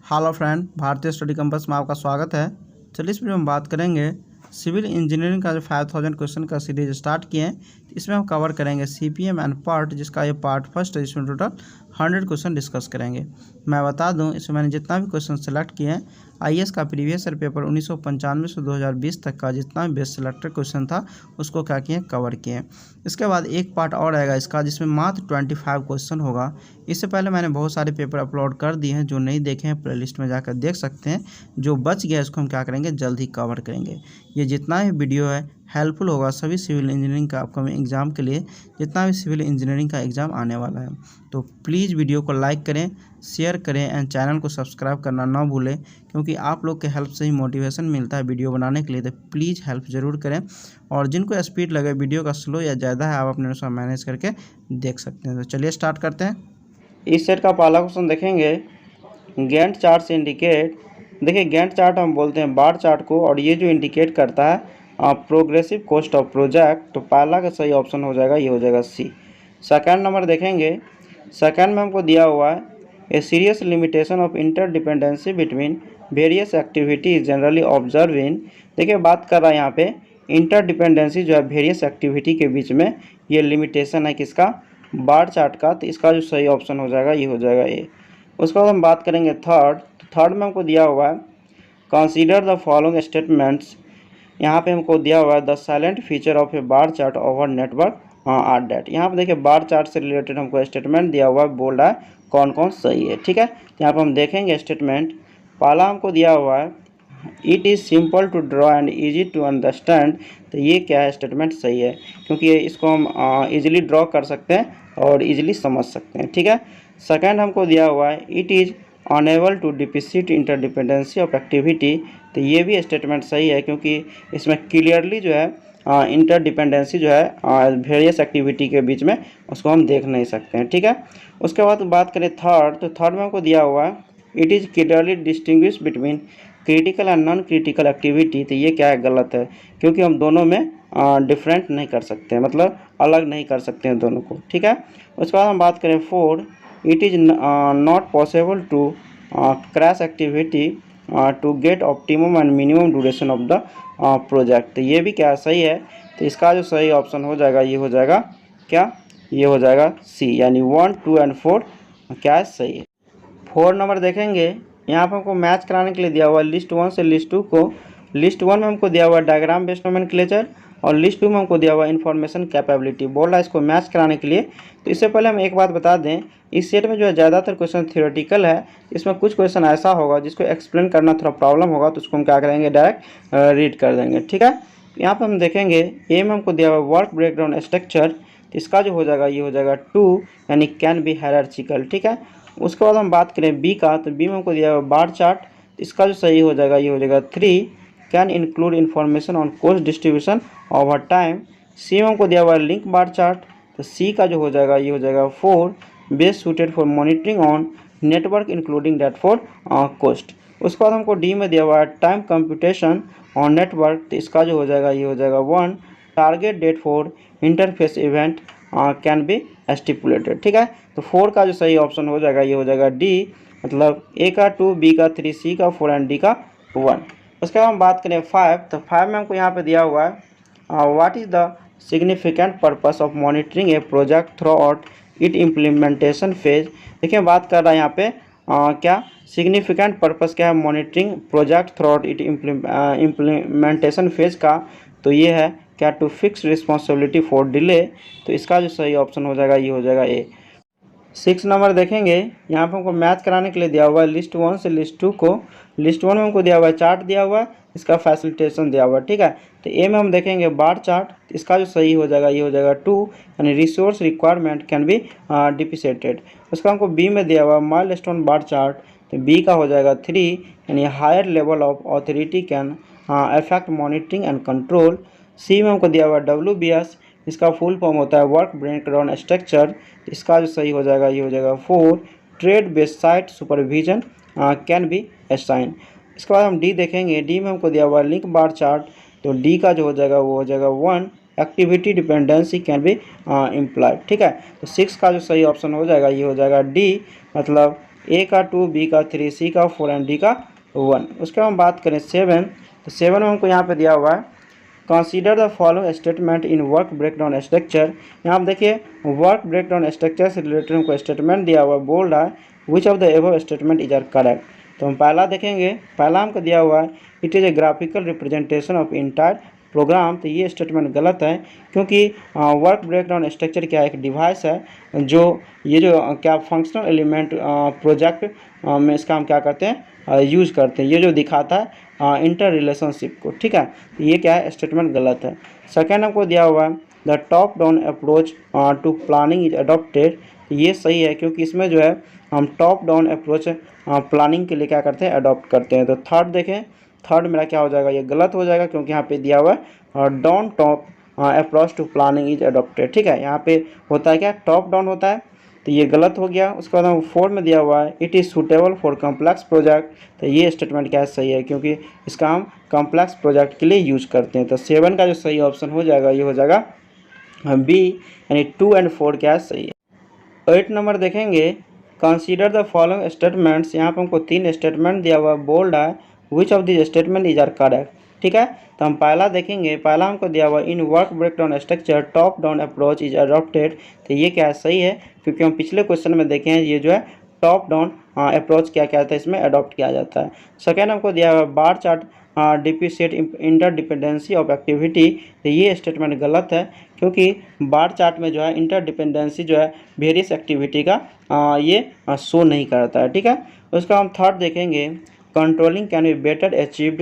Hello friend, भारतीय study compass में आपका स्वागत है। चलिए इस वीडियो में बात करेंगे सिविल इंजीनियरिंग का जो 5000 क्वेश्चन का सीरीज स्टार्ट किए हैं। इसमें हम कवर करेंगे सीपीएम एंड पार्ट, जिसका ये पार्ट फर्स्ट है। इसमें टोटल 100 क्वेश्चन डिस्कस करेंगे। मैं बता दूं, इसमें मैंने जितना भी क्वेश्चन सेलेक्ट किए हैं, आईएएस का प्रीवियस ईयर पेपर 1995 से 2020 तक का जितना भी बेस्ट सिलेक्टेड क्वेश्चन था उसको क्या किए, कवर किए। इसके बाद एक पार्ट और आएगा इसका, जिसमें मात्र 25 क्वेश्चन होगा। इससे पहले मैंने बहुत सारे पेपर अपलोड कर दिए हैं, जो नहीं देखे हैं प्लेलिस्ट में जाकर देख सकते हैं। जो बच गया इसको हम क्या करेंगे, जल्द ही कवर करेंगे। ये जितना भी वीडियो है हेल्पफुल होगा सभी सिविल इंजीनियरिंग का अपकमिंग एग्ज़ाम के लिए, जितना भी सिविल इंजीनियरिंग का एग्ज़ाम आने वाला है। तो प्लीज़ वीडियो को लाइक करें, शेयर करें एंड चैनल को सब्सक्राइब करना ना भूलें, क्योंकि आप लोग के हेल्प से ही मोटिवेशन मिलता है वीडियो बनाने के लिए। तो प्लीज़ हेल्प ज़रूर करें। और जिनको स्पीड लगे वीडियो का स्लो या ज़्यादा है, आप अपने अनुसार मैनेज करके देख सकते हैं। तो चलिए स्टार्ट करते हैं। इस सेट का पहला क्वेश्चन देखेंगे, गैंट चार्ट से इंडिकेट। देखिए गैंट चार्ट हम बोलते हैं बार चार्ट को, और ये जो इंडिकेट करता है प्रोग्रेसिव कॉस्ट ऑफ प्रोजेक्ट। तो पहला का सही ऑप्शन हो जाएगा, ये हो जाएगा सी। सेकंड नंबर देखेंगे, सेकंड में हमको दिया हुआ है a serious limitation of interdependency between various activities generally observe in. देखिए बात कर रहा है यहाँ पे इंटरडिपेंडेंसी जो है वेरियस एक्टिविटी के बीच में, ये लिमिटेशन है किसका, बार चार्ट का। तो इसका जो सही ऑप्शन हो जाएगा, ये हो जाएगा ए। उसके बाद हम बात करेंगे थर्ड। तो थर्ड में हमको दिया हुआ है कंसीडर द फॉलोइंग स्टेटमेंट्स। यहाँ पे हमको दिया हुआ है the silent feature of a bar chart over network are date. यहाँ पे देखिए बार चार्ट से रिलेटेड हमको स्टेटमेंट दिया हुआ है, बोल रहा है कौन कौन सही है। ठीक है, तो यहाँ पर हम देखेंगे स्टेटमेंट। पहला हमको दिया हुआ है it is simple to draw and easy to understand. तो ये क्या है, स्टेटमेंट सही है, क्योंकि इसको हम ईजिली ड्रॉ कर सकते हैं और ईजिली समझ सकते हैं। ठीक है। सेकंड हमको दिया हुआ है it is enable to depict interdependency of activity. तो ये भी स्टेटमेंट सही है, क्योंकि इसमें क्लियरली जो है इंटरडिपेंडेंसी जो है वेरियस एक्टिविटी के बीच में, उसको हम देख नहीं सकते हैं। ठीक है। उसके बाद बात करें थर्ड। तो थर्ड में हमको दिया हुआ है it is clearly distinguish between critical and non critical activity. तो ये क्या है, गलत है, क्योंकि हम दोनों में डिफरेंट नहीं कर सकते, मतलब अलग नहीं कर सकते हैं दोनों को। ठीक है। उसके बाद हम बात करें fourth, it is not possible to crash activity to get optimum and minimum duration of the project. तो ये भी क्या सही है। तो इसका जो सही ऑप्शन हो जाएगा, ये हो जाएगा क्या, ये हो जाएगा सी, यानी 1, 2 एंड 4 क्या है, सही है। 4 नंबर देखेंगे, यहाँ पर हमको मैच कराने के लिए दिया हुआ है लिस्ट 1 से लिस्ट 2 को। लिस्ट 1 में हमको दिया हुआ है डायग्राम बेस्ड नोमेनक्लेचर, और लिस्ट 2 में हमको दिया हुआ है इन्फॉर्मेशन कैपेबिलिटी। बोल रहा है इसको मैच कराने के लिए। तो इससे पहले हम एक बात बता दें, इस सेट में जो है ज़्यादातर क्वेश्चन थियोरेटिकल है। इसमें कुछ क्वेश्चन ऐसा होगा जिसको एक्सप्लेन करना थोड़ा प्रॉब्लम होगा, तो उसको हम क्या करेंगे, डायरेक्ट रीड कर देंगे। ठीक है। यहाँ पर हम देखेंगे ए में हमको दिया हुआ है वर्क ब्रेकडाउन स्ट्रक्चर। तो इसका जो हो जाएगा, ये हो जाएगा 2, यानी कैन बी हायरार्चिकल। ठीक है। उसके बाद हम बात करें बी का। तो बी में हमको दिया हुआ बार चार्ट। इसका जो सही हो जाएगा, ये हो जाएगा 3, can include information on cost distribution over time. C में हमको दिया हुआ है लिंक बार चार्ट। तो सी का जो हो जाएगा, ये हो जाएगा 4, best suited for monitoring on network including date for cost. उसके बाद हमको डी में दिया हुआ है टाइम कंप्यूटेशन ऑन नेटवर्क। तो इसका जो हो जाएगा, ये हो जाएगा 1, target date for interface event can be stipulated. ठीक है। तो 4 का जो सही ऑप्शन हो जाएगा, ये हो जाएगा डी, मतलब ए का 2, बी का 3, सी का 4 एंड डी का 1। उसके बाद हम बात करें 5। तो 5 में हमको यहाँ पे दिया हुआ है what is the significant purpose of monitoring A project throughout it implementation phase. देखिए बात कर रहा है यहाँ पे क्या सिग्निफिकेंट पर्पस क्या है monitoring project throughout it implementation phase का। तो ये है क्या, to fix responsibility for delay. तो इसका जो सही ऑप्शन हो जाएगा, ये हो जाएगा ए। 6 नंबर देखेंगे, यहाँ पर हमको मैच कराने के लिए दिया हुआ है लिस्ट 1 से लिस्ट 2 को। लिस्ट 1 में हमको दिया हुआ है चार्ट दिया हुआ है, इसका फैसिलिटेशन दिया हुआ है। ठीक है। तो ए में हम देखेंगे बार चार्ट। इसका जो सही हो जाएगा, ये हो जाएगा 2, यानी resource requirement can be depicted. उसका हमको बी में दिया हुआ है माइलस्टोन बार चार्ट। तो बी का हो जाएगा 3, यानी higher level of authority can affect monitoring and control. C में हमको दिया हुआ है WBS। इसका फुल फॉर्म होता है वर्क ब्रेकडाउन स्ट्रक्चर। इसका जो सही हो जाएगा, ये हो जाएगा 4, trade based site supervision can be assign. इसके बाद हम डी देखेंगे। डी में हमको दिया हुआ है लिंक बार चार्ट। तो डी का जो हो जाएगा, वो हो जाएगा 1, activity dependency can be employed. ठीक है। तो 6 का जो सही ऑप्शन हो जाएगा, ये हो जाएगा डी, मतलब ए का 2, बी का 3, सी का 4 एंड डी का 1। उसके बाद हम बात करें 7, तो 7 में हमको यहाँ पे दिया हुआ है consider the following statement in work breakdown structure. यहाँ पर देखिए वर्क ब्रेकडाउन स्ट्रक्चर से रिलेटेड हमको स्टेटमेंट दिया हुआ है, बोल रहा है which of the above statement is are correct. तो हम पहला देखेंगे, पहला हमको दिया हुआ है it is a graphical representation of entire program. तो ये स्टेटमेंट गलत है, क्योंकि वर्क ब्रेकडाउन स्ट्रक्चर क्या एक डिवाइस है जो ये जो क्या फंक्शनल एलिमेंट प्रोजेक्ट में इसका हम क्या करते हैं यूज़ करते हैं, ये जो दिखाता है इंटर रिलेशनशिप को, ठीक है। तो ये क्या है स्टेटमेंट गलत है। सेकेंड हमको दिया हुआ है the top down approach to planning is adopted. ये सही है, क्योंकि इसमें जो है हम टॉप डाउन अप्रोच प्लानिंग के लिए क्या करते हैं अडॉप्ट करते हैं। तो थर्ड देखें, थर्ड मेरा क्या हो जाएगा, ये गलत हो जाएगा, क्योंकि यहाँ पे दिया हुआ है down top approach to planning is adopted, ठीक है। यहाँ पे होता है क्या टॉप डाउन होता है, तो ये गलत हो गया। उसके बाद हम 4 में दिया हुआ है it is suitable for complex project. तो ये स्टेटमेंट क्या है सही है, क्योंकि इसका हम कम्प्लेक्स प्रोजेक्ट के लिए यूज़ करते हैं। तो 7 का जो सही ऑप्शन हो जाएगा ये हो जाएगा बी, यानी 2 एंड 4 क्या है सही है। 8 नंबर देखेंगे कंसीडर द फॉलोइंग स्टेटमेंट्स। यहाँ पर हमको 3 स्टेटमेंट दिया हुआ है, बोल्ड है which of this statement is are correct, ठीक है। तो हम पहला देखेंगे, पहला हमको दिया हुआ इन work breakdown structure top down approach is adopted. तो ये क्या है सही है, क्योंकि हम पिछले क्वेश्चन में देखे हैं ये जो है टॉप डाउन अप्रोच क्या क्या है इसमें अडॉप्ट किया जाता है। सेकेंड हमको दिया हुआ bar chart depreciate interdependency of activity. तो ये स्टेटमेंट गलत है, क्योंकि बार चार्ट में जो है इंटरडिपेंडेंसी जो है वेरियस एक्टिविटी का ये शो नहीं करता है, ठीक है। उसका हम थर्ड देखेंगे controlling can be better achieved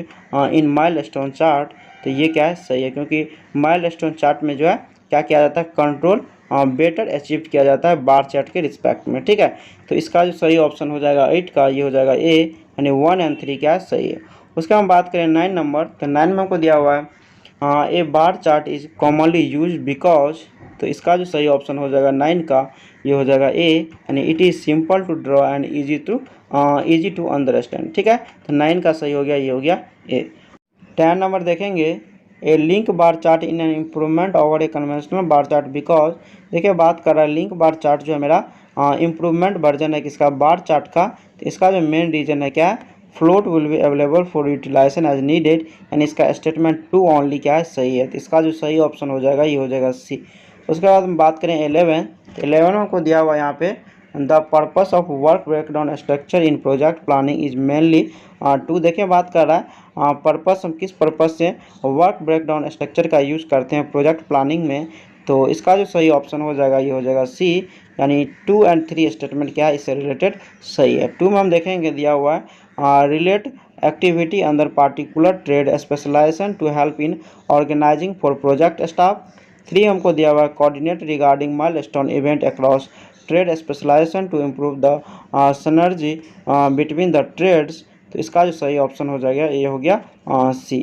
in milestone chart. तो ये क्या है सही है, क्योंकि माइलस्टोन चार्ट में जो है क्या किया जाता है कंट्रोल बेटर अचीव किया जाता है बार चार्ट के रिस्पेक्ट में, ठीक है। तो इसका जो सही ऑप्शन हो जाएगा 8 का ये हो जाएगा ए, यानी 1 एंड 3 क्या है सही है। उसका हम बात करें 9 नंबर, तो 9 में हमको दिया हुआ है A bar chart is commonly use because. तो इसका जो सही ऑप्शन हो जाएगा 9 का ये हो जाएगा ए, यानी it is simple to draw and easy to understand, ठीक है। तो 9 का सही हो गया ये हो गया ए। 10 नंबर देखेंगे A link bar chart in an improvement over a conventional bar chart because. देखिए बात कर रहा है लिंक बार चार्ट जो है मेरा इम्प्रूवमेंट वर्जन है किसका बार चार्ट का। तो इसका जो मेन रीजन है क्या है float will be available for utilization as needed, यानी इसका स्टेटमेंट 2 ओनली क्या है सही है। तो इसका जो सही ऑप्शन हो जाएगा ये हो जाएगा सी। उसके बाद हम बात करें 11, तो 11 में हमको दिया हुआ यहाँ पे the purpose of work breakdown structure in project planning is mainly to. देखिए बात कर रहा है पर्पस, हम किस पर्पस से वर्क ब्रेकडाउन स्ट्रक्चर का यूज़ करते हैं प्रोजेक्ट प्लानिंग में। तो इसका जो सही ऑप्शन हो जाएगा ये हो जाएगा सी, यानी 2 एंड 3 स्टेटमेंट क्या है इससे रिलेटेड सही है। 2 में हम देखेंगे दिया हुआ है relate activity under particular trade specialization to help in organizing for project staff. 3 हमको दिया हुआ है coordinate regarding milestone event across trade specialization to improve the synergy between the trades. तो इसका जो सही ऑप्शन हो जाएगा ये हो गया सी।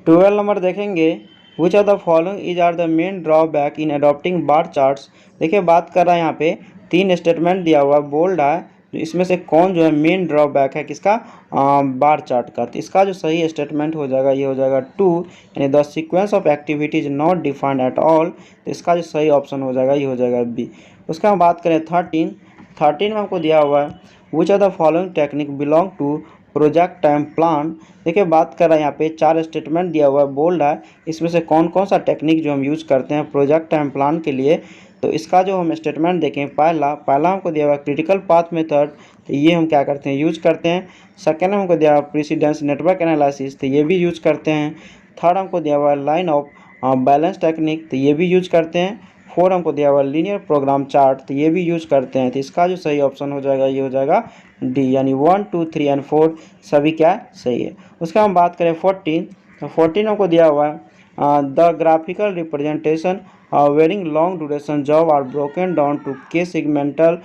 12 नंबर देखेंगे which are the following is are the main drawback in adopting bar charts. देखिए बात कर रहा है यहाँ पे 3 स्टेटमेंट दिया हुआ है, बोल्ड है, इसमें से कौन जो है मेन ड्रॉबैक है किसका बार चार्ट का। तो इसका जो सही स्टेटमेंट हो जाएगा ये हो जाएगा 2, यानी the sequence of activities not defined at all. तो इसका जो सही ऑप्शन हो जाएगा ये हो जाएगा बी। उसका हम बात करें 13 में हमको दिया हुआ है which are the following technique belong to project time plan. देखिए बात कर रहा है यहाँ पे 4 स्टेटमेंट दिया हुआ है, बोल्ड है, इसमें से कौन कौन सा टेक्निक जो हम यूज़ करते हैं प्रोजेक्ट टाइम प्लान के लिए। तो इसका जो हम स्टेटमेंट देखें पहला हमको दिया हुआ है क्रिटिकल पाथ मेथड। तो ये हम क्या करते हैं यूज करते हैं। सेकेंड हमको दिया हुआ प्रेसिडेंस नेटवर्क एनालिसिस, तो ये भी यूज करते हैं। थर्ड हमको दिया हुआ है लाइन ऑफ बैलेंस टेक्निक, तो ये भी यूज करते हैं। 4 हमको दिया हुआ लीनियर प्रोग्राम चार्ट, तो ये भी यूज करते हैं। तो इसका जो सही ऑप्शन हो जाएगा ये हो जाएगा डी, यानी 1, 2, 3 एंड 4 सभी क्या सही है। उसका हम बात करें 14, तो 14 हमको दिया हुआ है the graphical representation varying long duration job are broken down to के segmental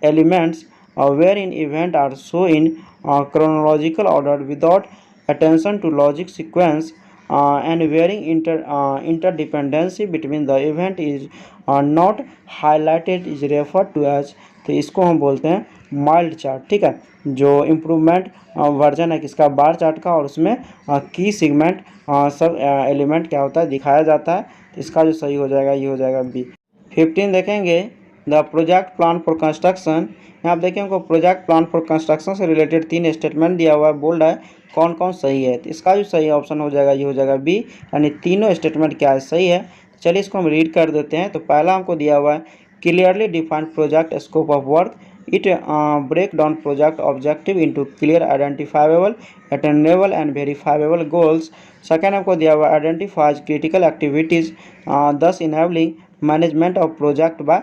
elements wherein events are shown in chronological order without attention to logic sequence and wherein interdependency between the event is not highlighted is referred to as। तो इसको हम बोलते हैं mild chart, ठीक है, जो improvement version है किसका बार चार्ट का, और उसमें की सेगमेंट सब एलिमेंट क्या होता है दिखाया जाता है। तो इसका जो सही हो जाएगा ये हो जाएगा बी। 15 देखेंगे the project plan for construction. यहाँ आप देखिए हमको प्रोजेक्ट प्लान फॉर कंस्ट्रक्शन से रिलेटेड 3 स्टेटमेंट दिया हुआ है, बोल्ड है कौन कौन सही है। तो इसका जो सही ऑप्शन हो जाएगा ये हो जाएगा बी, यानी तीनों स्टेटमेंट क्या है, सही है। चलिए इसको हम रीड कर देते हैं। तो पहला हमको दिया हुआ है clearly defined project scope of work, it break down project objective into clear identifiable attainable and verifiable goals. Second हमको दिया हुआ identifies critical activities thus enabling management of project by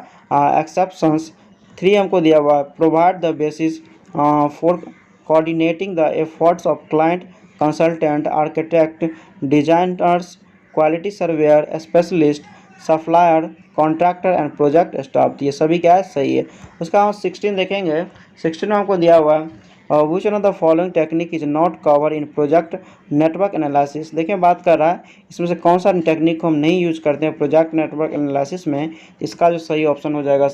exceptions. 3 हमको दिया हुआ provide the basis for coordinating the efforts of client, consultant, architect, designers, quality surveyor, specialist, supplier, contractor and project staff. ये सभी क्या है, सही है। उसका हम 16 देखेंगे। 16 में हमको दिया हुआ है which one of the following technique is not cover in project network analysis. देखिए बात कर रहा है इसमें से कौन सा टेक्निक को हम नहीं यूज करते हैं प्रोजेक्ट नेटवर्क एनालिसिस में। इसका जो सही ऑप्शन हो जाएगा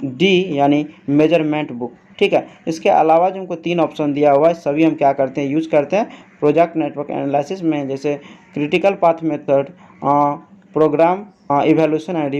डी, यानी मेजरमेंट बुक। ठीक है, इसके अलावा जो हमको 3 ऑप्शन दिया हुआ है सभी हम क्या करते हैं, यूज करते हैं प्रोजेक्ट नेटवर्क एनालिसिस में, जैसे critical path method, program evaluation and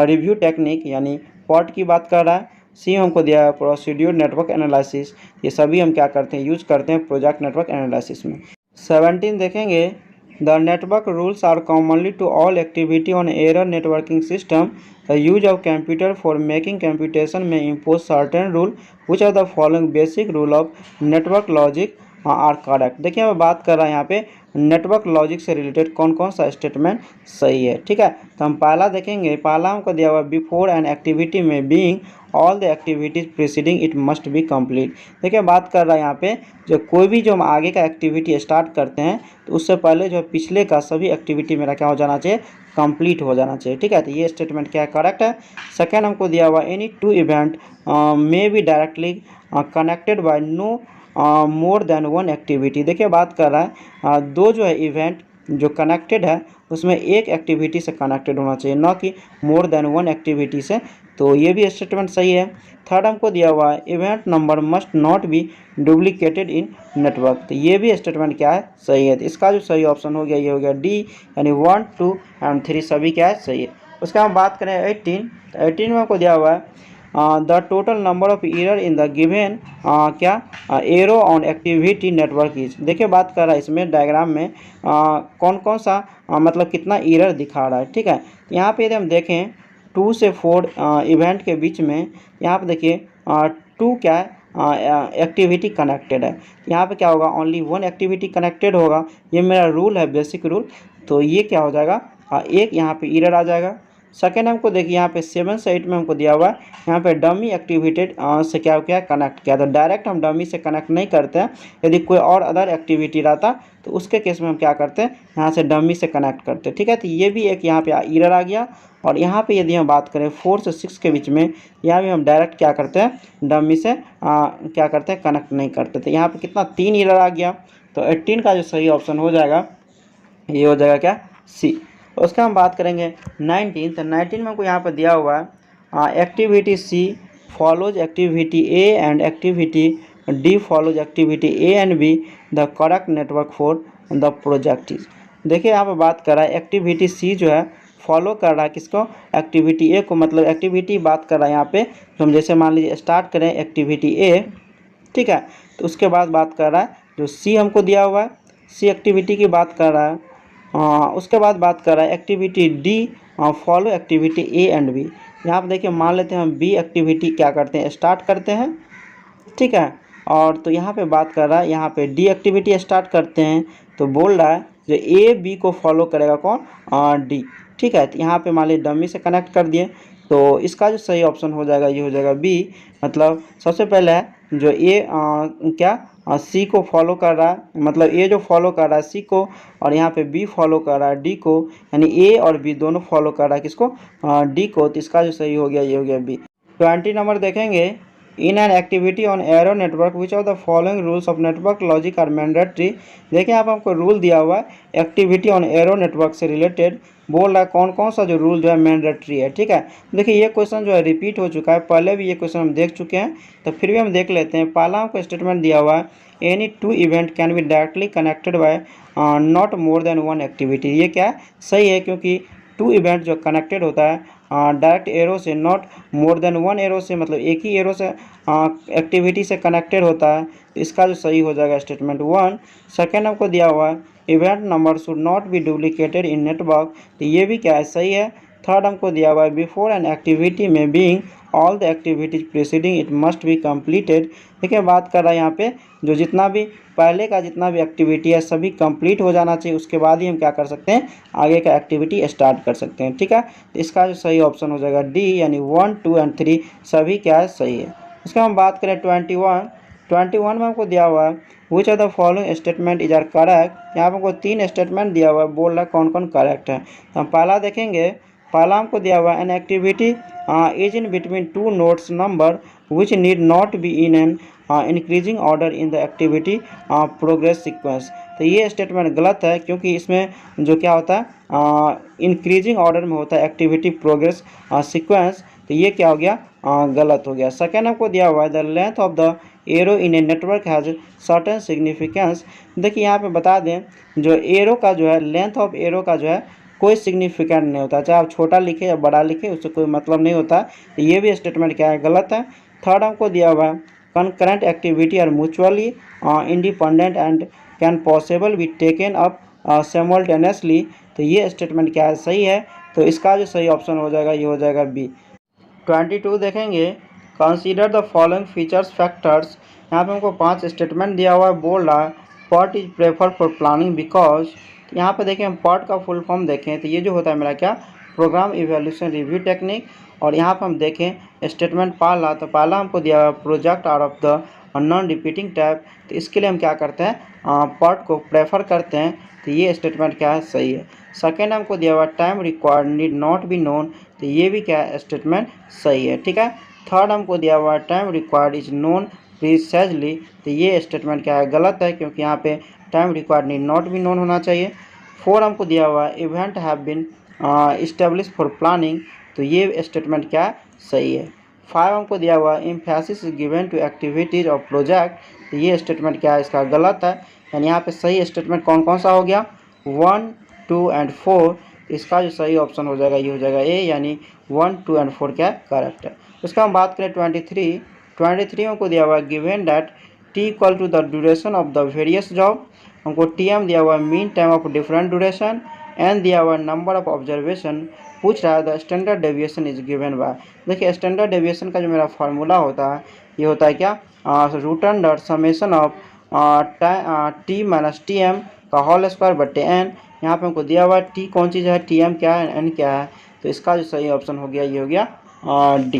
review technique, यानी पॉट की बात कर रहा है। सी हमको दिया है प्रोसीड्यूर नेटवर्क एनालिसिस। ये सभी हम क्या करते हैं, यूज करते हैं प्रोजेक्ट नेटवर्क एनालिसिस में। 17 देखेंगे the network rules are commonly to all activity on arrow networking system. The use of computer for making computation may impose certain rule which are the following basic rule of network logic are correct। देखिए मैं बात कर रहा है यहाँ पे network logic से related कौन कौन सा स्टेटमेंट सही है। ठीक है, तो हम पहला देखेंगे। पहला हमको दिया हुआ बिफोर एन एक्टिविटी में being all the activities preceding it must be complete. देखिए बात कर रहा है यहाँ पे जो कोई भी जो हम आगे का एक्टिविटी स्टार्ट करते हैं तो उससे पहले जो पिछले का सभी एक्टिविटी मेरा क्या हो जाना चाहिए, कंप्लीट हो जाना चाहिए। ठीक है, तो ये स्टेटमेंट क्या है, करेक्ट है। सेकेंड हमको दिया हुआ any two event may be directly connected by no more than one activity. देखिए बात कर रहा है दो जो है इवेंट जो कनेक्टेड है उसमें एक एक्टिविटी से कनेक्टेड होना चाहिए, ना कि मोर देन वन एक्टिविटी से। तो ये भी स्टेटमेंट सही है। थर्ड हमको दिया हुआ है event number must not be duplicated in network. तो ये भी स्टेटमेंट क्या है, सही है। तो इसका जो सही ऑप्शन हो गया ये हो गया डी, यानी 1, 2 एंड 3 सभी क्या है, सही है। उसका हम बात करें 18। तो 18 में हमको दिया हुआ है the total number of error in the given क्या arrow on activity network is. देखिए बात कर रहा है इसमें डायग्राम में कौन कौन सा मतलब कितना एरर दिखा रहा है। ठीक है, यहाँ पे यदि हम देखें 2 से 4 इवेंट के बीच में यहाँ पे देखिए 2 क्या है एक्टिविटी कनेक्टेड है। यहाँ पे क्या होगा, ओनली 1 एक्टिविटी कनेक्टेड होगा। ये मेरा रूल है, बेसिक रूल। तो ये क्या हो जाएगा, एक यहाँ पे एरर आ जाएगा। सेकेंड हमको देखिए यहाँ पे 7 से 8 में हमको दिया हुआ है यहाँ पे डमी एक्टिविटेड से क्या क्या कनेक्ट किया। तो डायरेक्ट हम डमी से कनेक्ट नहीं करते हैं। यदि कोई और अदर एक्टिविटी रहता तो उसके केस में हम क्या करते हैं, यहाँ से डमी से कनेक्ट करते हैं। ठीक है, तो ये भी एक यहाँ पे एरर आ गया। और यहाँ पे यदि हम बात करें 4 से 6 के बीच में, यहाँ भी हम डायरेक्ट क्या करते हैं, डमी से क्या करते हैं, कनेक्ट नहीं करते। तो यहाँ पे कितना 3 एरर आ गया। तो 18 का जो सही ऑप्शन हो जाएगा ये हो जाएगा क्या, सी। उसका हम बात करेंगे 19। तो 19 में हमको यहाँ पर दिया हुआ है activity C follows activity A and activity D follows activity A and B the correct network for the project is. देखिए यहाँ पर बात कर रहा है एक्टिविटी सी जो है फॉलो कर रहा है किसको, एक्टिविटी ए को। मतलब एक्टिविटी बात कर रहा है यहाँ पे तो हम जैसे मान लीजिए स्टार्ट करें एक्टिविटी ए, ठीक है, तो उसके बाद बात कर रहा है जो सी हमको दिया हुआ है, सी एक्टिविटी की बात कर रहा है। उसके बाद बात कर रहा है activity D follow activity A and B. यहाँ पर देखिए मान लेते हैं हम बी एक्टिविटी क्या करते हैं, स्टार्ट करते हैं। ठीक है, और तो यहाँ पे बात कर रहा है यहाँ पे डी एक्टिविटी स्टार्ट करते हैं। तो बोल रहा है जो ए बी को फॉलो करेगा कौन, डी। ठीक है, तो यहाँ पे मान लीजिए डमी से कनेक्ट कर दिए। तो इसका जो सही ऑप्शन हो जाएगा ये हो जाएगा बी। मतलब सबसे पहले है जो ए क्या सी को फॉलो कर रहा है, मतलब ए जो फॉलो कर रहा है सी को, और यहाँ पे बी फॉलो कर रहा है डी को, यानी ए और बी दोनों फॉलो कर रहा है किसको, डी को। तो इसका जो सही हो गया ये हो गया बी। 20 नंबर देखेंगे in an activity on arrow network which of the following rules of network logic are mandatory. देखिए यहाँ पर हमको रूल दिया हुआ है एक्टिविटी ऑन एरो नेटवर्क से रिलेटेड, बोल रहा है कौन कौन सा जो रूल जो है मैंडेटरी है। ठीक है, देखिए ये क्वेश्चन जो है रिपीट हो चुका है, पहले भी ये क्वेश्चन हम देख चुके हैं, तो फिर भी हम देख लेते हैं। पहला हमको स्टेटमेंट दिया हुआ है any two event can B directly connected bye not more than one activity. ये क्या है, सही है, क्योंकि 2 इवेंट जो कनेक्टेड होता है डायरेक्ट एरो से, not more than one arrow से, मतलब एक ही एरो से एक्टिविटी से कनेक्टेड होता है, तो इसका जो सही हो जाएगा स्टेटमेंट 1। सेकेंड हमको दिया हुआ है event number should not be duplicated in network, तो ये भी क्या है, सही है। थर्ड हमको दिया हुआ है बिफोर एन एक्टिविटी में being all the activities preceding it must be completed. देखिए बात कर रहा है यहाँ पे जो जितना भी पहले का जितना भी एक्टिविटी है सभी कंप्लीट हो जाना चाहिए, उसके बाद ही हम क्या कर सकते हैं, आगे का एक्टिविटी स्टार्ट कर सकते हैं। ठीक है, तो इसका जो सही ऑप्शन हो जाएगा डी, यानी 1, 2 एंड 3 सभी क्या है, सही है। उसका हम बात करें 21 में हमको दिया हुआ है which are the following statement is are correct. यहाँ पर हमको 3 स्टेटमेंट दिया हुआ है, बोल रहा है कौन कौन करेक्ट है। तो हम पहला देखेंगे, पहला हमको दिया हुआ है N activity is in between 2 nodes number which need not be in an increasing order in the activity progress sequence. तो ये स्टेटमेंट गलत है, क्योंकि इसमें जो क्या होता है इंक्रीजिंग ऑर्डर में होता है एक्टिविटी प्रोग्रेस सीक्वेंस, तो ये क्या हो गया, गलत हो गया। सेकेंड हमको दिया हुआ है the length of the arrow in a network has certain significance. देखिए यहाँ पे बता दें जो एरो का जो है, लेंथ ऑफ एरो का जो है कोई सिग्निफिकेंट नहीं होता, चाहे आप छोटा लिखे या बड़ा लिखे उससे कोई मतलब नहीं होता, तो ये भी स्टेटमेंट क्या है, गलत है। थर्ड हमको दिया हुआ है concurrent activity are mutually independent and can possible be taken up simultaneously, तो ये स्टेटमेंट क्या है, सही है। तो इसका जो सही ऑप्शन हो जाएगा ये हो जाएगा बी। 22 देखेंगे, consider the following features factors. यहाँ पे हमको 5 स्टेटमेंट दिया हुआ है, बोल रहा है PERT is prefer for planning because. यहाँ पे देखें हम पर्ट का फुल फॉर्म देखें तो ये जो होता है मेरा क्या, प्रोग्राम इवैल्यूएशन रिव्यू टेक्निक। और यहाँ पर हम देखें स्टेटमेंट पहला, तो पहला हमको दिया हुआ project out of the non repeating type, तो इसके लिए हम क्या करते हैं, पर्ट को प्रेफर करते हैं, तो ये स्टेटमेंट क्या है, सही है। सेकेंड हमको दिया हुआ time required need not be known, तो ये भी क्या है, स्टेटमेंट सही है। ठीक है, थर्ड हमको दिया हुआ time required is known precisely, तो ये स्टेटमेंट क्या है, गलत है, क्योंकि यहाँ पे time required need not be known होना चाहिए। फोर हमको दिया हुआ है event have been establish for planning, तो ये स्टेटमेंट क्या है, सही है। 5 हमको दिया हुआ emphasis given to activities of project, तो ये स्टेटमेंट क्या है, इसका गलत है। यानी यहाँ पे सही स्टेटमेंट कौन कौन सा हो गया, 1, 2 एंड 4, इसका जो सही ऑप्शन हो जाएगा ये हो जाएगा ए, यानी 1, 2 एंड 4 क्या करेक्ट है। उसका हम बात करें 23 हमको दिया हुआ है given that T equal to the duration of the various job, हमको टीएम दिया हुआ है mean time of different duration, N दिया हुआ है नंबर ऑफ ऑब्जर्वेशन, पूछ रहा है the standard deviation is given by. देखिए स्टैंडर्ड डेविएशन का जो मेरा फार्मूला होता है ये होता है क्या, root under summation of T minus T M का होल स्क्वायर बट्टे एन। यहाँ पे हमको दिया हुआ है टी कौन चीज़ है, टी एम क्या है, एन क्या है, तो इसका जो सही ऑप्शन हो गया ये हो गया डी।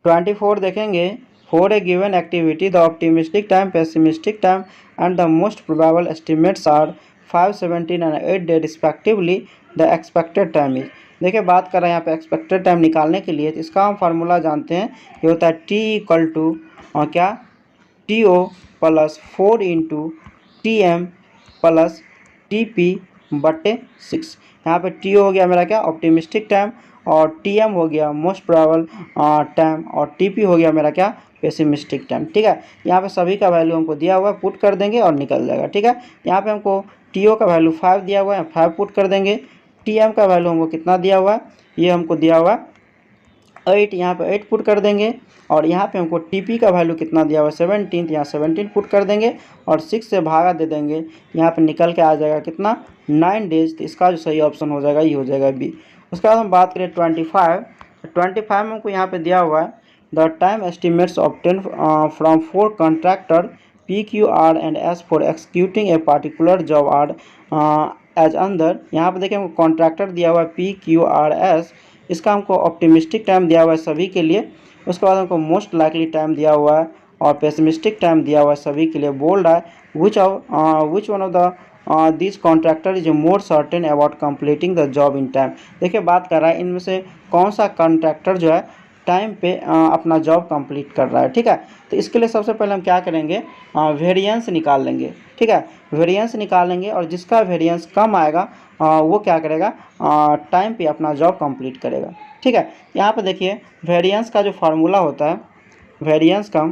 24 देखेंगे, for a given activity the optimistic time, pessimistic time and the most probable estimates are 5, 17 and 8 day respectively, the expected time is. देखिए बात कर रहे हैं यहाँ पे एक्सपेक्टेड टाइम निकालने के लिए, तो इसका हम फार्मूला जानते हैं, ये होता है टी इक्वल टू क्या, T O plus 4 into T M plus T P बट्टे 6। यहाँ पे टी हो गया मेरा क्या, ऑप्टिमिस्टिक टाइम, और टी एम हो गया मोस्ट प्रोबेबल टाइम, और टी पी हो गया मेरा क्या, पेसिमिस्टिक टाइम। ठीक है, यहाँ पे सभी का वैल्यू हमको दिया हुआ है, पुट कर देंगे और निकल जाएगा। ठीक है, यहाँ पे हमको टी ओ का वैल्यू 5 दिया हुआ है, 5 पुट कर देंगे। टी एम का वैल्यू हमको कितना दिया हुआ है, ये हमको दिया हुआ है 8, यहाँ पे 8 पुट कर देंगे। और यहाँ पे हमको टीपी का वैल्यू कितना दिया हुआ है 17, यहाँ 17 पुट कर देंगे और 6 से भागा दे देंगे, यहाँ पे निकल के आ जाएगा कितना, 9 डेज। तो इसका जो सही ऑप्शन हो जाएगा ये हो जाएगा बी। उसके बाद हम बात करें 25 में हमको यहाँ पे दिया हुआ है the time estimates obtain from 4 contractor P Q R and S for executing a particular job are as under. यहाँ पे देखिए हमको कॉन्ट्रैक्टर दिया हुआ है पी क्यू आर एस, इसका हमको ऑप्टिमिस्टिक टाइम दिया हुआ है सभी के लिए। उसके बाद हमको मोस्ट लाइकली टाइम दिया हुआ है और पेसिमिस्टिक टाइम दिया हुआ है सभी के लिए। बोल रहा है which one of the this contractor is more certain about completing the job in time. देखिए बात कर रहा है इनमें से कौन सा कॉन्ट्रैक्टर जो है टाइम पे अपना जॉब कंप्लीट कर रहा है। ठीक है, तो इसके लिए सबसे पहले हम क्या करेंगे, वेरिएंस निकाल लेंगे। ठीक है, वेरिएंस निकालेंगे और जिसका वेरिएंस कम आएगा वो क्या करेगा, टाइम पे अपना जॉब कंप्लीट करेगा। ठीक है, यहाँ पे देखिए वेरिएंस का जो फार्मूला होता है, वेरिएंस का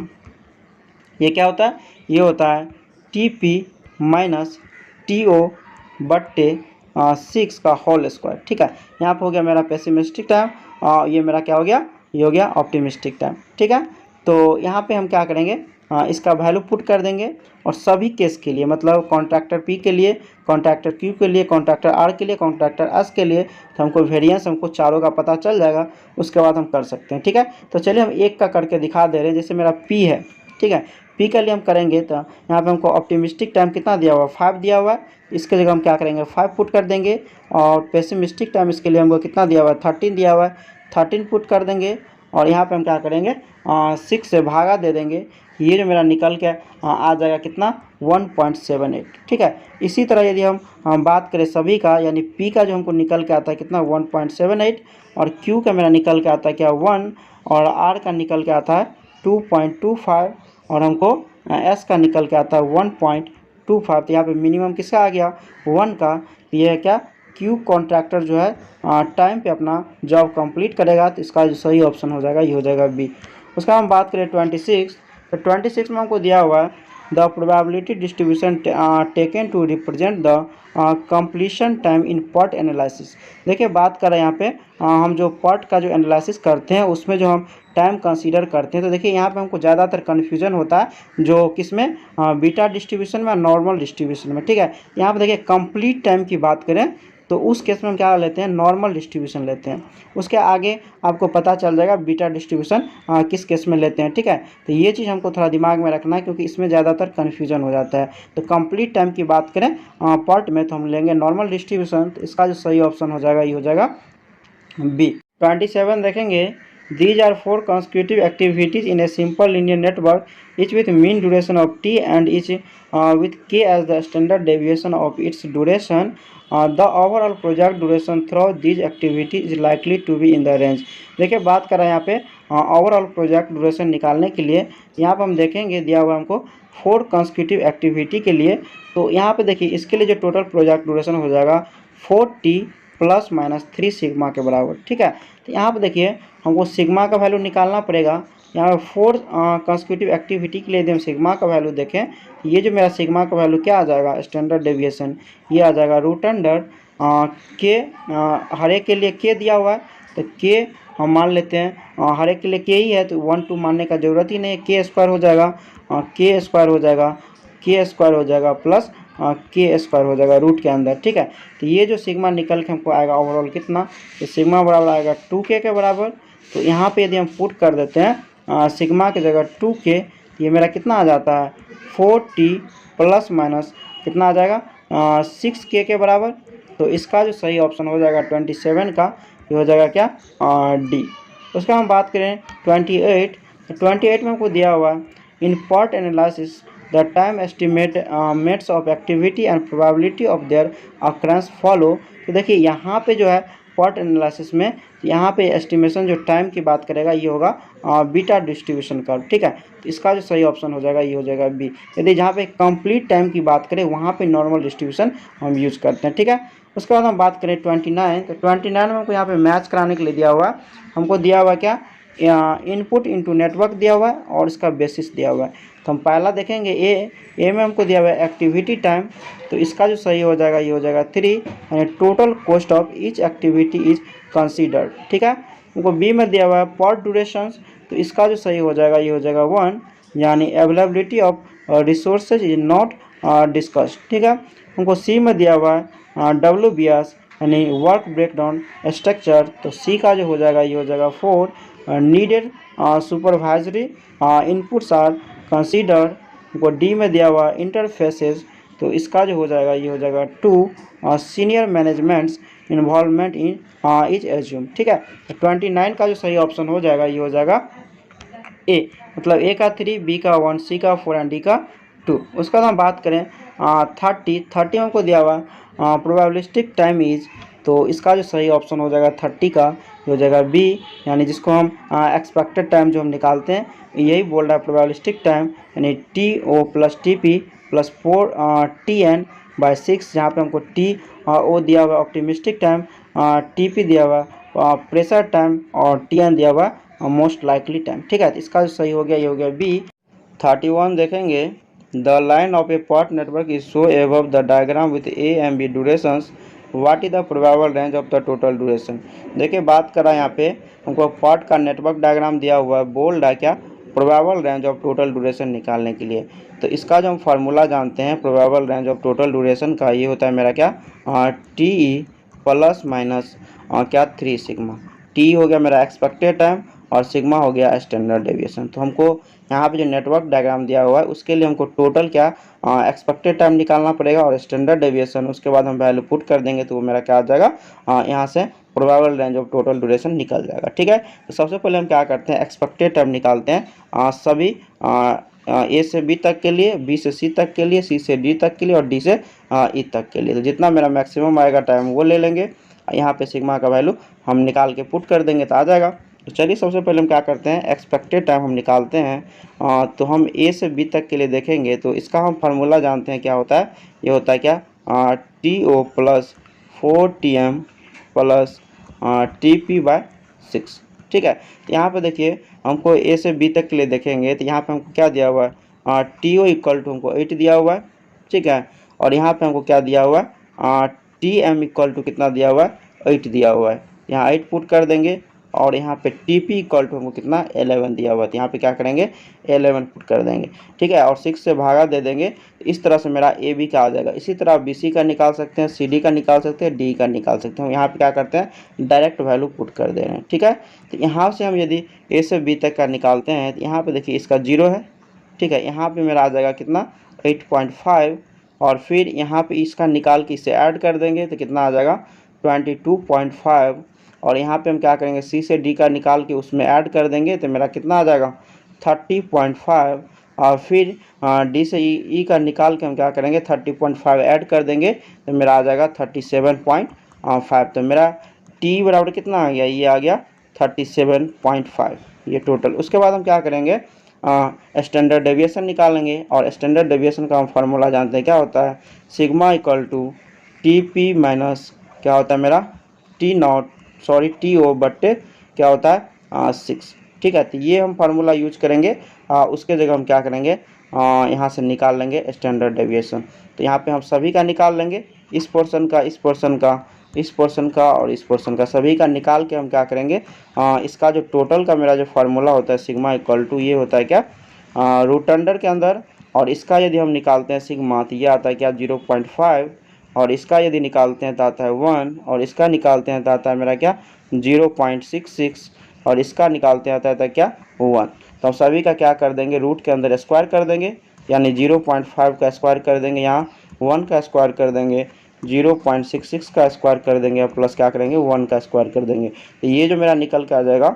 ये क्या होता है, ये होता है T P minus T O बट्टे 6 का होल स्क्वायर। ठीक है, यहाँ पे हो गया मेरा पेसिमिस्टिक टाइम और ये मेरा क्या हो गया, ये हो गया ऑप्टिमिस्टिक टाइम। ठीक है, तो यहाँ पे हम क्या करेंगे, इसका वैल्यू पुट कर देंगे और सभी केस के लिए, मतलब कॉन्ट्रैक्टर पी के लिए, कॉन्ट्रैक्टर क्यू के लिए, कॉन्ट्रैक्टर आर के लिए, कॉन्ट्रैक्टर एस के लिए, तो हमको वेरिएंस हमको चारों का पता चल जाएगा, उसके बाद हम कर सकते हैं। ठीक है, तो चलिए हम एक का करके दिखा दे रहे हैं। जैसे मेरा पी है, ठीक है, पी के लिए हम करेंगे तो यहाँ पे हमको ऑप्टिमिस्टिक टाइम कितना दिया हुआ है, 5 दिया हुआ है, इसके जगह हम क्या करेंगे 5 पुट कर देंगे। और पेसिमिस्टिक टाइम इसके लिए हमको कितना दिया हुआ है, 13 दिया हुआ है, 13 पुट कर देंगे और यहाँ पे हम क्या करेंगे 6 से भागा दे देंगे। ये जो मेरा निकल के आ जाएगा कितना 1.78। ठीक है, इसी तरह यदि हम बात करें सभी का, यानी पी का जो हमको निकल के आता है कितना 1.78 और क्यू का मेरा निकल के आता है क्या 1 और आर का निकल के आता है 2.25 और हमको एस का निकल के आता है 1.25। तो यहाँ पे मिनिमम किसका आ गया 1 का। ये है क्या, क्यू कॉन्ट्रैक्टर जो है टाइम पे अपना जॉब कंप्लीट करेगा, तो इसका जो सही ऑप्शन हो जाएगा ये हो जाएगा बी। उसका हम बात करें 26, तो 26 में हमको दिया हुआ है the probability distribution taken to represent the completion time in PERT analysis. देखिए बात कर रहे हैं यहाँ पे हम जो पार्ट का जो एनालिसिस करते हैं उसमें जो हम टाइम कंसीडर करते हैं, तो देखिए यहाँ पे हमको ज़्यादातर कन्फ्यूजन होता है जो किसमें बीटा डिस्ट्रीब्यूशन में, नॉर्मल डिस्ट्रीब्यूशन में। ठीक है, यहाँ पे देखिए कंप्लीट टाइम की बात करें तो उस केस में हम क्या लेते हैं, नॉर्मल डिस्ट्रीब्यूशन लेते हैं। उसके आगे आपको पता चल जाएगा बीटा डिस्ट्रीब्यूशन किस केस में लेते हैं। ठीक है, तो ये चीज़ हमको थोड़ा दिमाग में रखना है क्योंकि इसमें ज़्यादातर कन्फ्यूजन हो जाता है। तो कंप्लीट टाइम की बात करें पार्ट में तो हम लेंगे नॉर्मल डिस्ट्रीब्यूशन, तो इसका जो सही ऑप्शन हो जाएगा ये हो जाएगा बी। 27 देखेंगे, these are 4 consecutive activities in a simple linear network, each with mean duration of t and each with k as the standard deviation of its duration. The overall project duration through these activities is likely to be in the range. देखिए बात कर रहे हैं यहाँ पे overall project duration निकालने के लिए, यहाँ पे हम देखेंगे दिया हुआ हमको 4 कंसेक्यूटिव एक्टिविटी के लिए। तो यहाँ पे देखिए इसके लिए जो टोटल प्रोजेक्ट ड्यूरेशन हो जाएगा 4t प्लस माइनस 3 सिग्मा के बराबर। ठीक है, तो यहाँ पे देखिए हमको सिग्मा का वैल्यू निकालना पड़ेगा। यहाँ पे 4 कंसेक्यूटिव एक्टिविटी के लिए यदि हम सिग्मा का वैल्यू देखें, ये जो मेरा सिग्मा का वैल्यू क्या आ जाएगा, स्टैंडर्ड डेविएशन ये आ जाएगा रूट अंडर के, हर एक के लिए के दिया हुआ है तो के हम मान लेते हैं हर एक के लिए के ही है, तो 1 2 मानने का ज़रूरत ही नहीं है, के स्क्वायर हो जाएगा, के स्क्वायर हो जाएगा, के स्क्वायर हो जाएगा प्लस के स्क्वायर हो जाएगा रूट के अंदर। ठीक है, तो ये जो सिग्मा निकल के हमको आएगा ओवरऑल कितना, तो सिग्मा बराबर आएगा 2k के बराबर। तो यहाँ पे यदि हम पुट कर देते हैं सिग्मा की जगह 2k, ये मेरा कितना आ जाता है 4t प्लस माइनस कितना आ जाएगा 6k के बराबर। तो इसका जो सही ऑप्शन हो जाएगा 27 का, ये हो जाएगा क्या डी। उसका हम बात करें 28, तो 28 में हमको दिया हुआ है in PERT analysis the time estimates of activity and probability of their occurrence follow। तो देखिए यहाँ पे जो है पार्ट एनालिसिस में यहाँ पे एस्टिमेशन जो टाइम की बात करेगा ये होगा बीटा डिस्ट्रीब्यूशन का। ठीक है, तो इसका जो सही ऑप्शन हो जाएगा ये हो जाएगा बी। यदि जहाँ पे कंप्लीट टाइम की बात करें वहाँ पे नॉर्मल डिस्ट्रीब्यूशन हम यूज़ करते हैं। ठीक है, उसके बाद हम बात करें 29, तो 29 में हमको यहाँ पे मैच कराने के लिए दिया हुआ है, हमको दिया हुआ क्या इनपुट इनटू नेटवर्क दिया हुआ है और इसका बेसिस दिया हुआ है। तो हम पहला देखेंगे ए में हमको दिया हुआ है एक्टिविटी टाइम, तो इसका जो सही हो जाएगा ये हो जाएगा 3, यानी total cost of each activity is considered. ठीक है, हमको बी में दिया हुआ है पार्ट ड्यूरेशंस, तो इसका जो सही हो जाएगा ये हो जाएगा 1, यानी availability of resources is not discussed. ठीक है, हमको सी में दिया हुआ है WBS यानी वर्क ब्रेकडाउन स्ट्रक्चर, तो सी का जो हो जाएगा ये हो जाएगा 4, needed supervisory inputs are considered. हमको डी में दिया हुआ इंटरफेसेस, तो इसका जो हो जाएगा ये हो जाएगा 2, senior managements involvement in is assume. ठीक है, 29 का जो सही ऑप्शन हो जाएगा ये हो जाएगा ए, मतलब ए का 3, बी का 1, सी का 4 एंड डी का 2। उसका हम बात करें 30 में हमको दिया हुआ प्रोबेबिलिस्टिक टाइम इज, तो इसका जो सही ऑप्शन हो जाएगा 30 का ये हो जाएगा बी, यानी जिसको हम एक्सपेक्टेड टाइम जो हम निकालते हैं यही बोल रहा है प्रोबेबिलिस्टिक टाइम, यानी TO plus TP plus 4TN by 6, जहाँ पे हमको TO दिया हुआ ऑप्टिमिस्टिक टाइम, TP दिया हुआ प्रेशर टाइम और TN दिया हुआ मोस्ट लाइकली टाइम। ठीक है, तो इसका जो सही हो गया ये हो गया बी। 31 देखेंगे, the line of A part network is show above the diagram with A and B durations what is the probable range of the total duration. देखिए बात करा यहाँ पे हमको पार्ट का नेटवर्क डायग्राम दिया हुआ है, बोल रहा है क्या, probable range of total duration निकालने के लिए। तो इसका जो हम फार्मूला जानते हैं probable range of total duration का, ये होता है मेरा क्या, टी प्लस माइनस क्या 3 सिग्मा। टी हो गया मेरा एक्सपेक्टेड टाइम और सिग्मा हो गया स्टैंडर्ड डेविएशन। तो हमको यहाँ पे जो नेटवर्क डायग्राम दिया हुआ है उसके लिए हमको टोटल क्या एक्सपेक्टेड टाइम निकालना पड़ेगा और स्टैंडर्ड डेविएशन, उसके बाद हम वैल्यू पुट कर देंगे तो वो मेरा क्या आ जाएगा, यहाँ से probable range of total duration निकल जाएगा। ठीक है, तो सबसे पहले हम क्या करते हैं, एक्सपेक्टेड टाइम निकालते हैं सभी ए से बी तक के लिए, बी से सी तक के लिए, सी से डी तक के लिए और डी से ई तक के लिए। तो जितना मेरा मैक्सिमम आएगा टाइम वो ले लेंगे, यहाँ पे सिग्मा का वैल्यू हम निकाल के पुट कर देंगे तो आ जाएगा। तो चलिए सबसे पहले हम क्या करते हैं, एक्सपेक्टेड टाइम हम निकालते हैं। तो हम ए से बी तक के लिए देखेंगे तो इसका हम फार्मूला जानते हैं क्या होता है, ये होता है क्या, T O plus 4TM plus TP/6। ठीक है, तो यहाँ पे देखिए हमको ए से बी तक के लिए देखेंगे तो यहाँ पे हमको क्या दिया हुआ है, TO इक्वल टू हमको 8 दिया हुआ है। ठीक है, और यहाँ पे हमको क्या दिया हुआ है, TM इक्वल टू कितना दिया हुआ है, 8 दिया हुआ है। यहाँ 8 पुट कर देंगे और यहाँ पे TP इक्वल टू हमको कितना 11 दिया हुआ है, तो यहाँ पे क्या करेंगे 11 पुट कर देंगे। ठीक है, और 6 से भागा दे देंगे, इस तरह से मेरा AB का आ जाएगा। इसी तरह BC का निकाल सकते हैं, CD का निकाल सकते हैं, D का निकाल सकते हैं। यहाँ पे क्या करते हैं, डायरेक्ट वैल्यू पुट कर दे रहे हैं। ठीक है, तो यहाँ से हम यदि A से B तक का निकालते हैं तो यहाँ पे देखिए इसका 0 है। ठीक है, यहाँ पे मेरा आ जाएगा कितना 8.5 और फिर यहाँ पे इसका निकाल के इसे ऐड कर देंगे तो कितना आ जाएगा 22.5 और यहाँ पे हम क्या करेंगे सी से डी का निकाल के उसमें ऐड कर देंगे तो मेरा कितना आ जाएगा 30.5 और फिर डी से ई का निकाल के हम क्या करेंगे 30.5 ऐड कर देंगे तो मेरा आ जाएगा 37.5। तो मेरा टी बराबर कितना आ गया, ये आ गया 37.5 ये टोटल। उसके बाद हम क्या करेंगे स्टैंडर्ड डेविएशन निकालेंगे और स्टैंडर्ड डेविएशन का हम फार्मूला जानते हैं क्या होता है, sigma equal to TP minus क्या होता है मेरा TO बट्टे क्या होता है 6। ठीक है, तो ये हम फार्मूला यूज करेंगे। उसके जगह हम क्या करेंगे यहाँ से निकाल लेंगे स्टैंडर्ड डेविएशन। तो यहाँ पे हम सभी का निकाल लेंगे, इस पोर्शन का, इस पोर्शन का, इस पोर्शन का और इस पोर्शन का, सभी का निकाल के हम क्या करेंगे इसका जो टोटल का मेरा जो फार्मूला होता है सिग्मा इक्वल टू ये होता है क्या रूट अंडर के अंदर, और इसका यदि हम निकालते हैं सिग्मा तो ये आता है क्या 0.5 और इसका यदि निकालते हैं तो आता है 1 और इसका निकालते हैं तो आता है मेरा क्या 0.66 और इसका निकालते हैं आता है क्या 1। तो हम सभी का क्या कर देंगे रूट के अंदर स्क्वायर कर देंगे, यानी 0.5 का स्क्वायर कर देंगे, यहाँ 1 का स्क्वायर कर देंगे, 0.66 का स्क्वायर कर देंगे और प्लस क्या करेंगे 1 का स्क्वायर कर देंगे। तो ये जो मेरा निकल के आ जाएगा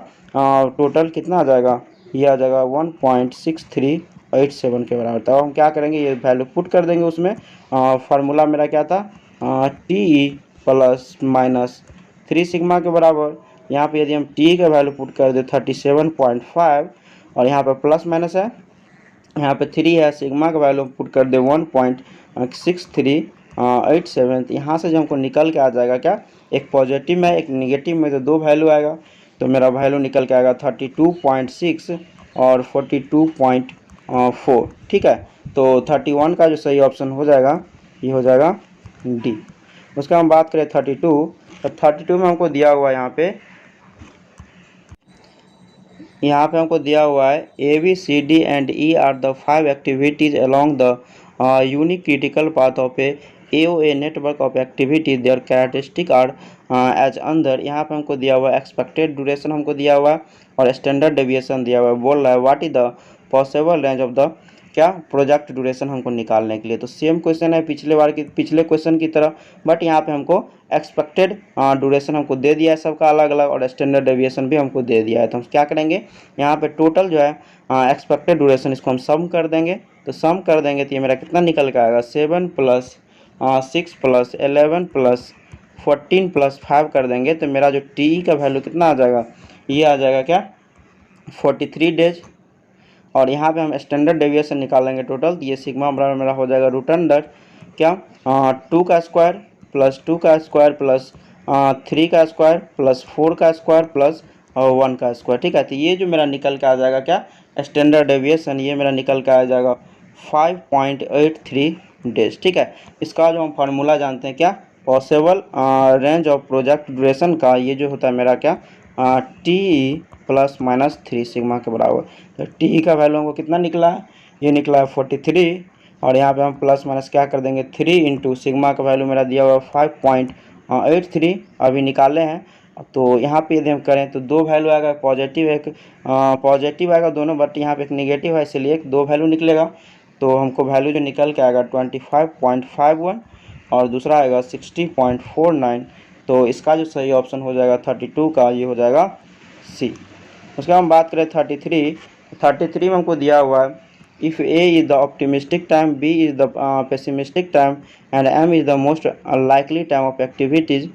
टोटल कितना आ जाएगा, ये आ जाएगा 1.6387 के बराबर। तो हम क्या करेंगे ये वैल्यू पुट कर देंगे उसमें। फार्मूला मेरा क्या था TE प्लस माइनस 3 सिग्मा के बराबर। यहाँ पे यदि हम TE का वैल्यू पुट कर दे 37.5 और यहाँ पे प्लस माइनस है, यहाँ पे 3 है, सिग्मा का वैल्यू पुट कर दे 1.6387। यहाँ से जो हमको निकल के आ जाएगा क्या, एक पॉजिटिव में एक निगेटिव में, तो 2 वैल्यू आएगा। तो मेरा वैल्यू निकल के आएगा 32.6 और 42.4। ठीक है, तो 31 का जो सही ऑप्शन हो जाएगा ये हो जाएगा डी। उसका हम बात करें 32, तो 32 में हमको दिया हुआ है यहाँ पे हमको दिया हुआ है ABCD and E are the 5 activities along the unique critical path of a AOA network of activity, their characteristic are as under. यहाँ पे हमको दिया हुआ है एक्सपेक्टेड ड्यूरेशन हमको दिया हुआ है और स्टैंडर्ड डेविएशन दिया हुआ है। बोल रहा है what is the possible range of the क्या प्रोजेक्ट ड्यूरेशन हमको निकालने के लिए। तो सेम क्वेश्चन है पिछले क्वेश्चन की तरह, बट यहाँ पे हमको एक्सपेक्टेड ड्यूरेशन हमको दे दिया है सबका अलग अलग और स्टैंडर्ड डेविएशन भी हमको दे दिया है। तो हम क्या करेंगे यहाँ पे टोटल जो है एक्सपेक्टेड ड्यूरेशन इसको हम सम कर देंगे। तो सम कर देंगे तो ये मेरा कितना निकल के आएगा 7 प्लस 6 प्लस 11 प्लस 14 प्लस 5 कर देंगे तो मेरा जो TE का वैल्यू कितना आ जाएगा, ये आ जाएगा क्या 43 डेज। और यहाँ पे हम स्टैंडर्ड डेविएशन निकालेंगे टोटल, तो ये सिग्मा बराबर मेरा हो जाएगा रूट अंडर क्या 2 का स्क्वायर प्लस 2 का स्क्वायर प्लस 3 का स्क्वायर प्लस 4 का स्क्वायर प्लस 1 का स्क्वायर। ठीक है, तो ये जो मेरा निकल के आ जाएगा क्या स्टैंडर्ड डेविएशन, ये मेरा निकल के आ जाएगा 5.83 डेज। ठीक है, इसका जो हम फार्मूला जानते हैं क्या possible range of project duration का ये जो होता है मेरा क्या टी प्लस माइनस 3 सिग्मा के बराबर। तो टी का वैल्यू हमको कितना निकला है, ये निकला है 43, और यहाँ पे हम प्लस माइनस क्या कर देंगे 3 इंटू सिग्मा का वैल्यू मेरा दिया हुआ 5.83 अभी निकाले हैं। तो यहाँ पे यदि हम करें तो दो वैल्यू आएगा, पॉजिटिव एक पॉजिटिव आएगा दोनों, बट यहाँ पे एक निगेटिव है इसलिए दो वैल्यू निकलेगा। तो हमको वैल्यू जो निकल के आएगा 25.51 और दूसरा आएगा 60.49। तो इसका जो सही ऑप्शन हो जाएगा 32 का, ये हो जाएगा सी। उसके बाद हम बात करें 33 में हमको दिया हुआ है if a is the optimistic time, b is the pessimistic time and m is the most likely time of activities,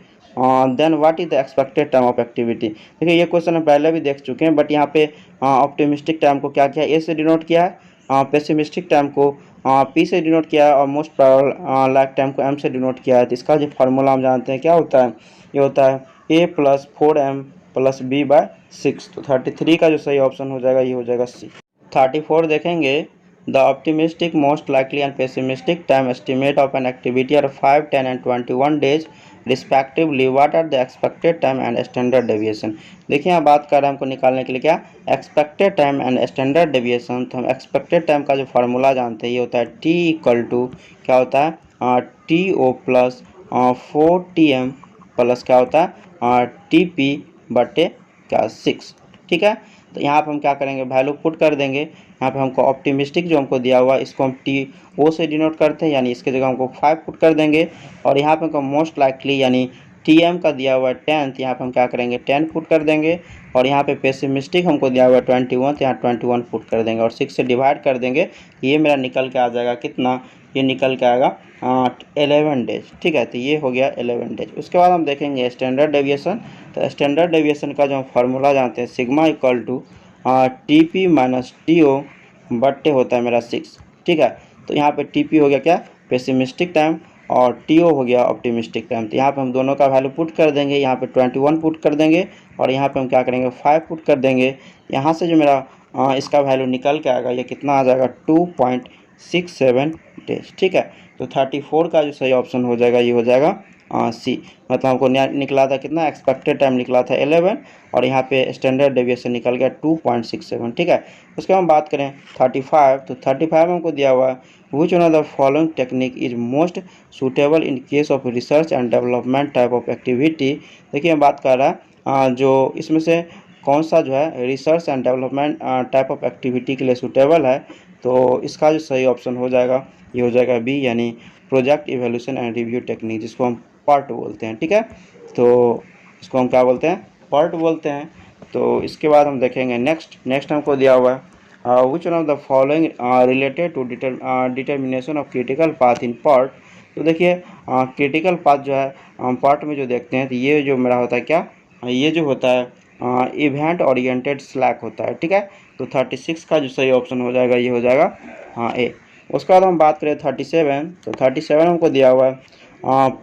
then what is the expected time of activity. देखिए ये क्वेश्चन हम पहले भी देख चुके हैं, बट यहाँ पे ऑप्टिमिस्टिक टाइम को क्या किया, ए से डिनोट किया है, पेसिमिस्टिक टाइम को पी से डिनोट किया है और मोस्ट प्रोबेबल लाइक टाइम को एम से डिनोट किया है। तो इसका जो फार्मूला हम जानते हैं क्या होता है, ये होता है A plus 4m plus B by 6। तो 33 का जो सही ऑप्शन हो जाएगा ये हो जाएगा सी। 34 देखेंगे, the optimistic most likely and pessimistic time estimate of an activity are 5, 10 and 21 days respectively, what are the expected time and standard deviation. देखिए यहाँ बात कर रहे हैं हमको निकालने के लिए क्या expected time and standard deviation. तो हम एक्सपेक्टेड टाइम का जो फार्मूला जानते हैं ये होता है टी इक्वल टू क्या होता है T O plus 4tm plus क्या होता है टी पी बटे क्या 6। ठीक है, तो यहाँ पे हम क्या करेंगे वैल्यू पुट कर देंगे। यहाँ पे हमको ऑप्टिमिस्टिक जो हमको दिया हुआ है इसको हम टी ओ से डिनोट करते हैं, यानी इसके जगह हमको 5 पुट कर देंगे। और यहाँ पे हमको मोस्ट लाइकली यानी टी एम का दिया हुआ है 10, तो यहाँ पे हम क्या करेंगे 10 पुट कर देंगे। और यहाँ पे पेसिमिस्टिक हमको दिया हुआ है 21, तो यहाँ 21 पुट कर देंगे और 6 से डिवाइड कर देंगे। ये मेरा निकल के आ जाएगा कितना, ये निकल के आएगा 11 डेज। ठीक है, तो ये हो गया 11 डेज। उसके बाद हम देखेंगे स्टैंडर्ड डेविएशन। तो स्टैंडर्ड डेविएशन का जो हम फार्मूला जानते हैं sigma equal to T P minus T O बट्टे होता है मेरा 6। ठीक है, तो यहाँ पे टी पी हो गया क्या पेसिमिस्टिक टाइम और टी ओ हो गया ऑप्टिमिस्टिक टाइम। तो यहाँ पे हम दोनों का वैल्यू पुट कर देंगे, यहाँ पे 21 पुट कर देंगे और यहाँ पे हम क्या करेंगे 5 पुट कर देंगे। यहाँ से जो मेरा इसका वैल्यू निकल के आएगा ये कितना आ जाएगा 2.67 डेज। ठीक है, तो 34 का जो सही ऑप्शन हो जाएगा ये हो जाएगा सी। मतलब हमको निकला था कितना एक्सपेक्टेड टाइम निकला था 11 और यहाँ पे स्टैंडर्ड डेविएशन निकल गया 2.67। ठीक है, उसके हम बात करें 35, तो 35 में हमको दिया हुआ है which one of the following technique is most suitable in case of research and development type of activity। देखिए हम बात कर रहा है जो इसमें से कौन सा जो है research and development type of activity के लिए सूटेबल है। तो इसका जो सही ऑप्शन हो जाएगा ये हो जाएगा बी, यानी project evaluation and review technique, जिसको हम PERT बोलते हैं। ठीक है, तो इसको हम क्या बोलते हैं PERT बोलते हैं। तो इसके बाद हम देखेंगे नेक्स्ट हमको दिया हुआ है which one of the following related to determination of critical path in PERT। तो देखिए क्रिटिकल पाथ जो है PERT में जो देखते हैं तो ये जो मेरा होता है क्या ये जो होता है इवेंट ओरिएंटेड स्लैक होता है। ठीक है, तो 36 का जो सही ऑप्शन हो जाएगा ये हो जाएगा ए। उसके बाद हम बात करें 37, तो 37 हमको दिया हुआ है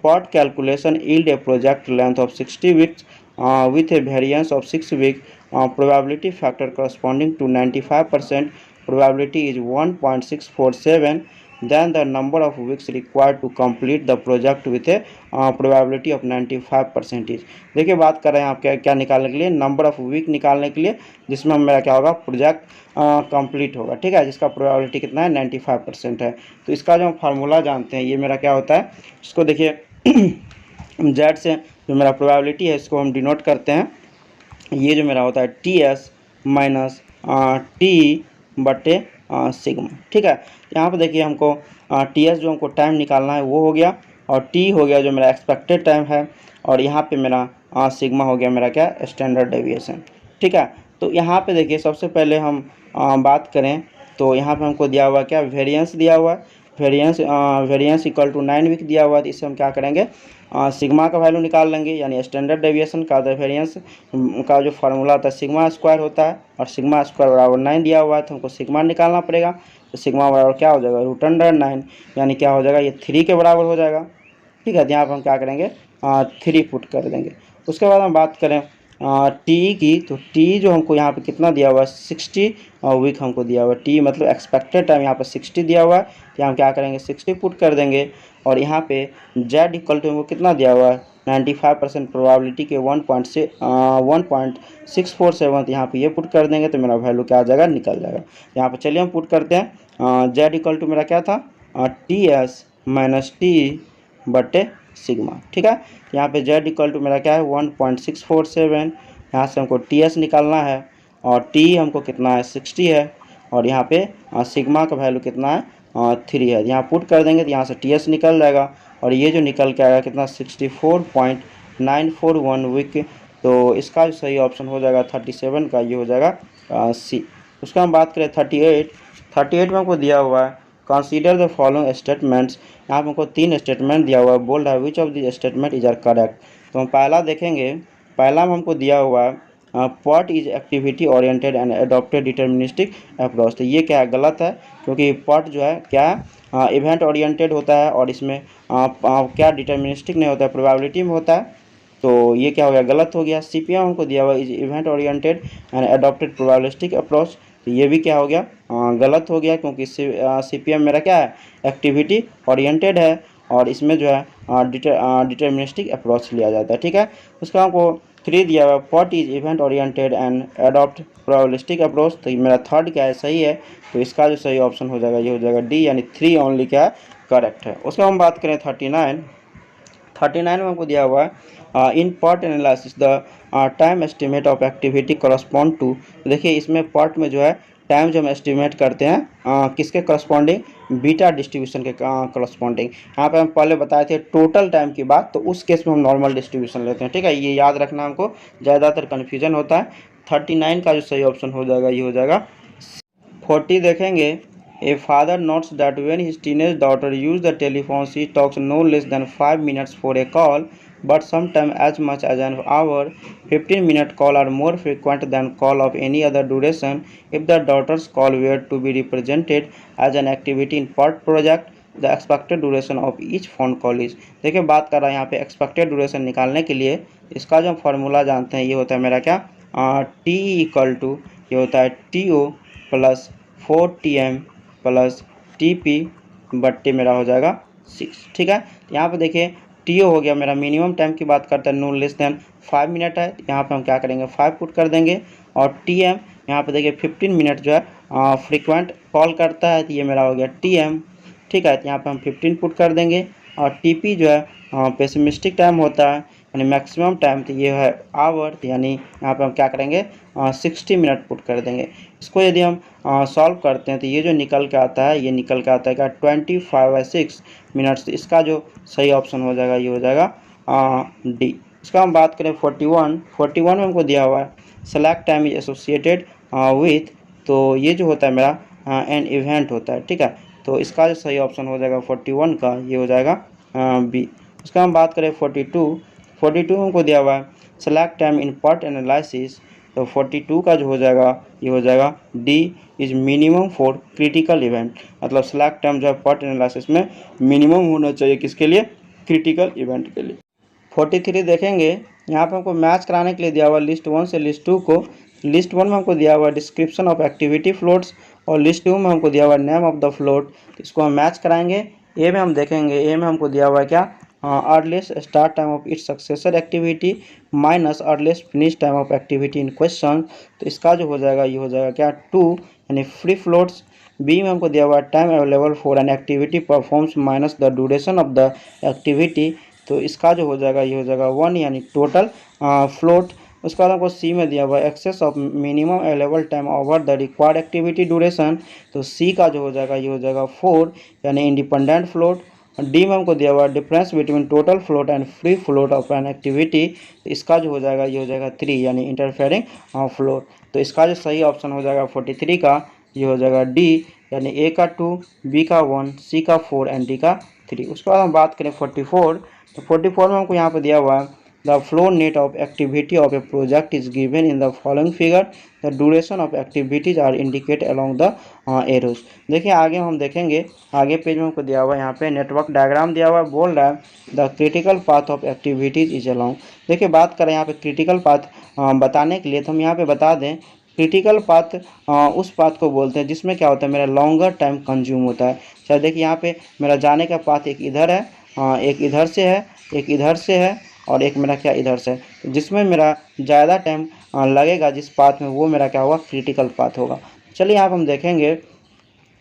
PERT calculation yield A project length of 60 weeks with a variance of 6 week, probability factor corresponding to 95%, probability is 1.647, then the number of weeks required to complete the project with a probability of 95%। देखिए बात कर रहे हैं आप क्या निकालने के लिए नंबर ऑफ वीक निकालने के लिए, जिसमें मेरा क्या होगा प्रोजेक्ट कंप्लीट होगा। ठीक है, जिसका प्रोबेबिलिटी कितना है 95% है। तो इसका जो हम फार्मूला जानते हैं ये मेरा क्या होता है, इसको देखिए जेड से जो मेरा प्रोबेबिलिटी है इसको हम डिनोट करते हैं। ये जो मेरा होता है टी एस माइनस टी बटे सिग्मा। ठीक है, यहाँ पे देखिए हमको टी एस जो हमको टाइम निकालना है वो हो गया और टी हो गया जो मेरा एक्सपेक्टेड टाइम है और यहाँ पे मेरा सिग्मा हो गया मेरा क्या स्टैंडर्ड डेविएशन। ठीक है, तो यहाँ पे देखिए सबसे पहले हम बात करें तो यहाँ पे हमको दिया हुआ क्या वेरिएंस दिया हुआ है, वेरिएंस इक्वल टू 9 वीक दिया हुआ है। तो इससे हम क्या करेंगे सिग्मा का वैल्यू निकाल लेंगे, यानी स्टैंडर्ड डेविएशन का वेरिएंस का जो फार्मूला होता है सिग्मा स्क्वायर होता है और सिग्मा स्क्वायर बराबर 9 दिया हुआ है तो हमको सिग्मा निकालना पड़ेगा। तो सिग्मा बराबर क्या हो जाएगा √9, यानी क्या हो जाएगा ये 3 के बराबर हो जाएगा। ठीक है, यहाँ पर हम क्या करेंगे 3 पुट कर देंगे। उसके बाद हम बात करें टी की, तो टी जो हमको यहाँ पे कितना दिया हुआ है 60 वीक हमको दिया हुआ है। टी मतलब एक्सपेक्टेड टाइम यहाँ पे 60 दिया हुआ है, तो हम क्या करेंगे 60 पुट कर देंगे। और यहाँ पे जेड इक्वल टू हमको कितना दिया हुआ है 95% प्रोबेबिलिटी के 1.647, यहाँ पे ये पुट कर देंगे तो मेरा वैल्यू क्या आ जाएगा निकल जाएगा। यहाँ पे चलिए हम पुट करते हैं। जेड इक्वल टू मेरा क्या था टी एस माइनस टी बटे सिग्मा, ठीक है। यहाँ पे जेड इक्वल टू मेरा क्या है 1.647, यहाँ से हमको टी एस निकालना है और टी हमको कितना है 60 है, और यहाँ पे सिग्मा का वैल्यू कितना है 3 है। यहाँ पुट कर देंगे तो यहाँ से टी एस निकल जाएगा, और ये जो निकल के आएगा कितना 64.941 वीक। तो इसका जो सही ऑप्शन हो जाएगा 37 का, ये हो जाएगा सी। उसका हम बात करें 38 में हमको दिया हुआ है कंसीडर द फॉलोइंग स्टेटमेंट्स। यहाँ पे हमको 3 स्टेटमेंट दिया हुआ है, बोल रहा है which of the statement is are correct. तो हम पहला देखेंगे, पहला में हमको दिया हुआ है pot is activity oriented and adopted deterministic approach. तो ये क्या है गलत है, क्योंकि पॉट जो है क्या है इवेंट ओरिएंटेड होता है, और इसमें क्या डिटर्मिनिस्टिक नहीं होता है, प्रोबेबिलिटी में होता है। तो ये क्या हो गया गलत हो गया। सीपीएम हमको दिया हुआ is event oriented and adopted probabilistic approach, तो ये भी क्या हो गया गलत हो गया, क्योंकि सीपीएम मेरा क्या है एक्टिविटी ओरिएंटेड है, और इसमें जो है डिटर्मिनिस्टिक अप्रोच लिया जाता है, ठीक है। उसका हमको 3 दिया हुआ pot is event oriented and adopt probabilistic approach, तो मेरा थर्ड क्या है सही है। तो इसका जो सही ऑप्शन हो जाएगा ये हो जाएगा डी, यानी 3 ओनली क्या है करेक्ट है। उसका हम बात करें 39 में हमको दिया हुआ है in PERT analysis the time estimate of activity correspond to. देखिए इसमें पार्ट में जो है टाइम जो हम एस्टिमेट करते हैं किसके करस्पॉन्डिंग बीटा डिस्ट्रीब्यूशन के करस्पॉन्डिंग। यहाँ पे हम पहले बताए थे टोटल टाइम की बात, तो उस केस में हम नॉर्मल डिस्ट्रीब्यूशन लेते हैं, ठीक है। ये याद रखना, हमको ज़्यादातर कन्फ्यूजन होता है। 39 का जो सही ऑप्शन हो जाएगा ये हो जाएगा 40 देखेंगे। A father notes that when his teenage daughter uses the telephone, she talks no less than 5 minutes for a call, but sometimes as much as an hour. 15-minute call are more frequent than call of any other duration. If the daughter's call were to be represented as an activity in part project, the expected duration of each phone call is। देखिए बात कर रहा है यहाँ पे expected duration निकालने के लिए, इसका जो हम फार्मूला जानते हैं ये होता है मेरा क्या टी इक्वल टू ये होता है T O plus 4TM plus TP बट्टे मेरा हो जाएगा 6, ठीक है। यहाँ पे देखिए TO हो गया मेरा मिनिमम टाइम की बात करता है, नो लेस देन 5 मिनट है, यहाँ पे हम क्या करेंगे 5 पुट कर देंगे। और TM यहाँ पे देखिए 15 मिनट जो है फ्रीक्वेंट कॉल करता है, तो ये मेरा हो गया TM, ठीक है। तो यहाँ पे हम 15 पुट कर देंगे। और TP जो है पेसिमिस्टिक टाइम होता है यानी मैक्सिमम टाइम, तो ये है आवर, यानी यहाँ पे हम क्या करेंगे 60 मिनट पुट कर देंगे। इसको यदि हम सॉल्व करते हैं तो ये जो निकल के आता है ये निकल के आता है क्या 25/6 मिनट्स। इसका जो सही ऑप्शन हो जाएगा ये हो जाएगा डी। इसका हम बात करें 41 में हमको दिया हुआ है select time is associated with, तो ये जो होता है मेरा एन इवेंट होता है, ठीक है। तो इसका जो सही ऑप्शन हो जाएगा 41 का ये हो जाएगा बी। उसका हम बात करें 42 में हमको दिया हुआ है select time in PERT analysis, तो 42 का जो हो जाएगा ये हो जाएगा D is minimum for critical event. मतलब सेलेक्ट टाइम जो है पार्ट एनालिसिस में मिनिमम होना चाहिए किसके लिए क्रिटिकल इवेंट के लिए। 43 देखेंगे, यहाँ पे हमको मैच कराने के लिए दिया हुआ लिस्ट 1 से लिस्ट 2 को। लिस्ट 1 में हमको दिया हुआ डिस्क्रिप्शन ऑफ एक्टिविटी फ्लोट्स, और लिस्ट 2 में हमको दिया हुआ नेम ऑफ द फ्लोट। इसको हम मैच कराएंगे। ए में हम देखेंगे, ए में हमको दिया हुआ है क्या earliest start time of its successor activity minus earliest finish time of activity in question, तो इसका जो हो जाएगा ये हो जाएगा क्या 2, यानी फ्री फ्लोट्स। बी में हमको दिया हुआ time available for an activity performs minus the duration of the activity, तो इसका जो हो जाएगा ये हो जाएगा 1, यानी टोटल फ्लोट। उसके बाद हमको सी में दिया हुआ है excess of minimum available time over the required activity duration, तो सी का जो हो जाएगा ये हो जाएगा 4, यानी इंडिपेंडेंट फ्लोट। डी में हमको दिया हुआ है difference between total float and free float of an activity, तो इसका जो हो जाएगा ये हो जाएगा 3, यानी इंटरफेयरिंग फ्लोट। तो इसका जो सही ऑप्शन हो जाएगा 43 का ये हो जाएगा डी, यानी ए का 2, बी का 1, सी का 4 एंड डी का 3। उसके बाद हम बात करें 44, तो 44 में हमको यहाँ पे दिया हुआ है the flow net of activity of a project is given in the following figure, the duration of activities are indicate along the arrows. देखिए आगे हम देखेंगे, आगे पेज में हमको दिया हुआ है यहाँ पे नेटवर्क डायग्राम दिया हुआ है, बोल रहा है the critical path of activities is along. देखिए बात करें यहाँ पे क्रिटिकल पाथ बताने के लिए तो हम यहाँ पे बता दें क्रिटिकल पाथ उस पाथ को बोलते हैं जिसमें क्या होता है मेरा लॉन्गर टाइम कंज्यूम होता है। चलो देखिए यहाँ पे मेरा जाने का पाथ एक इधर है, एक इधर से है, एक इधर से है और एक मेरा क्या इधर से है। तो जिसमें मेरा ज़्यादा टाइम लगेगा जिस पाथ में वो मेरा क्या होगा क्रिटिकल पाथ होगा। चलिए यहाँ पर हम देखेंगे,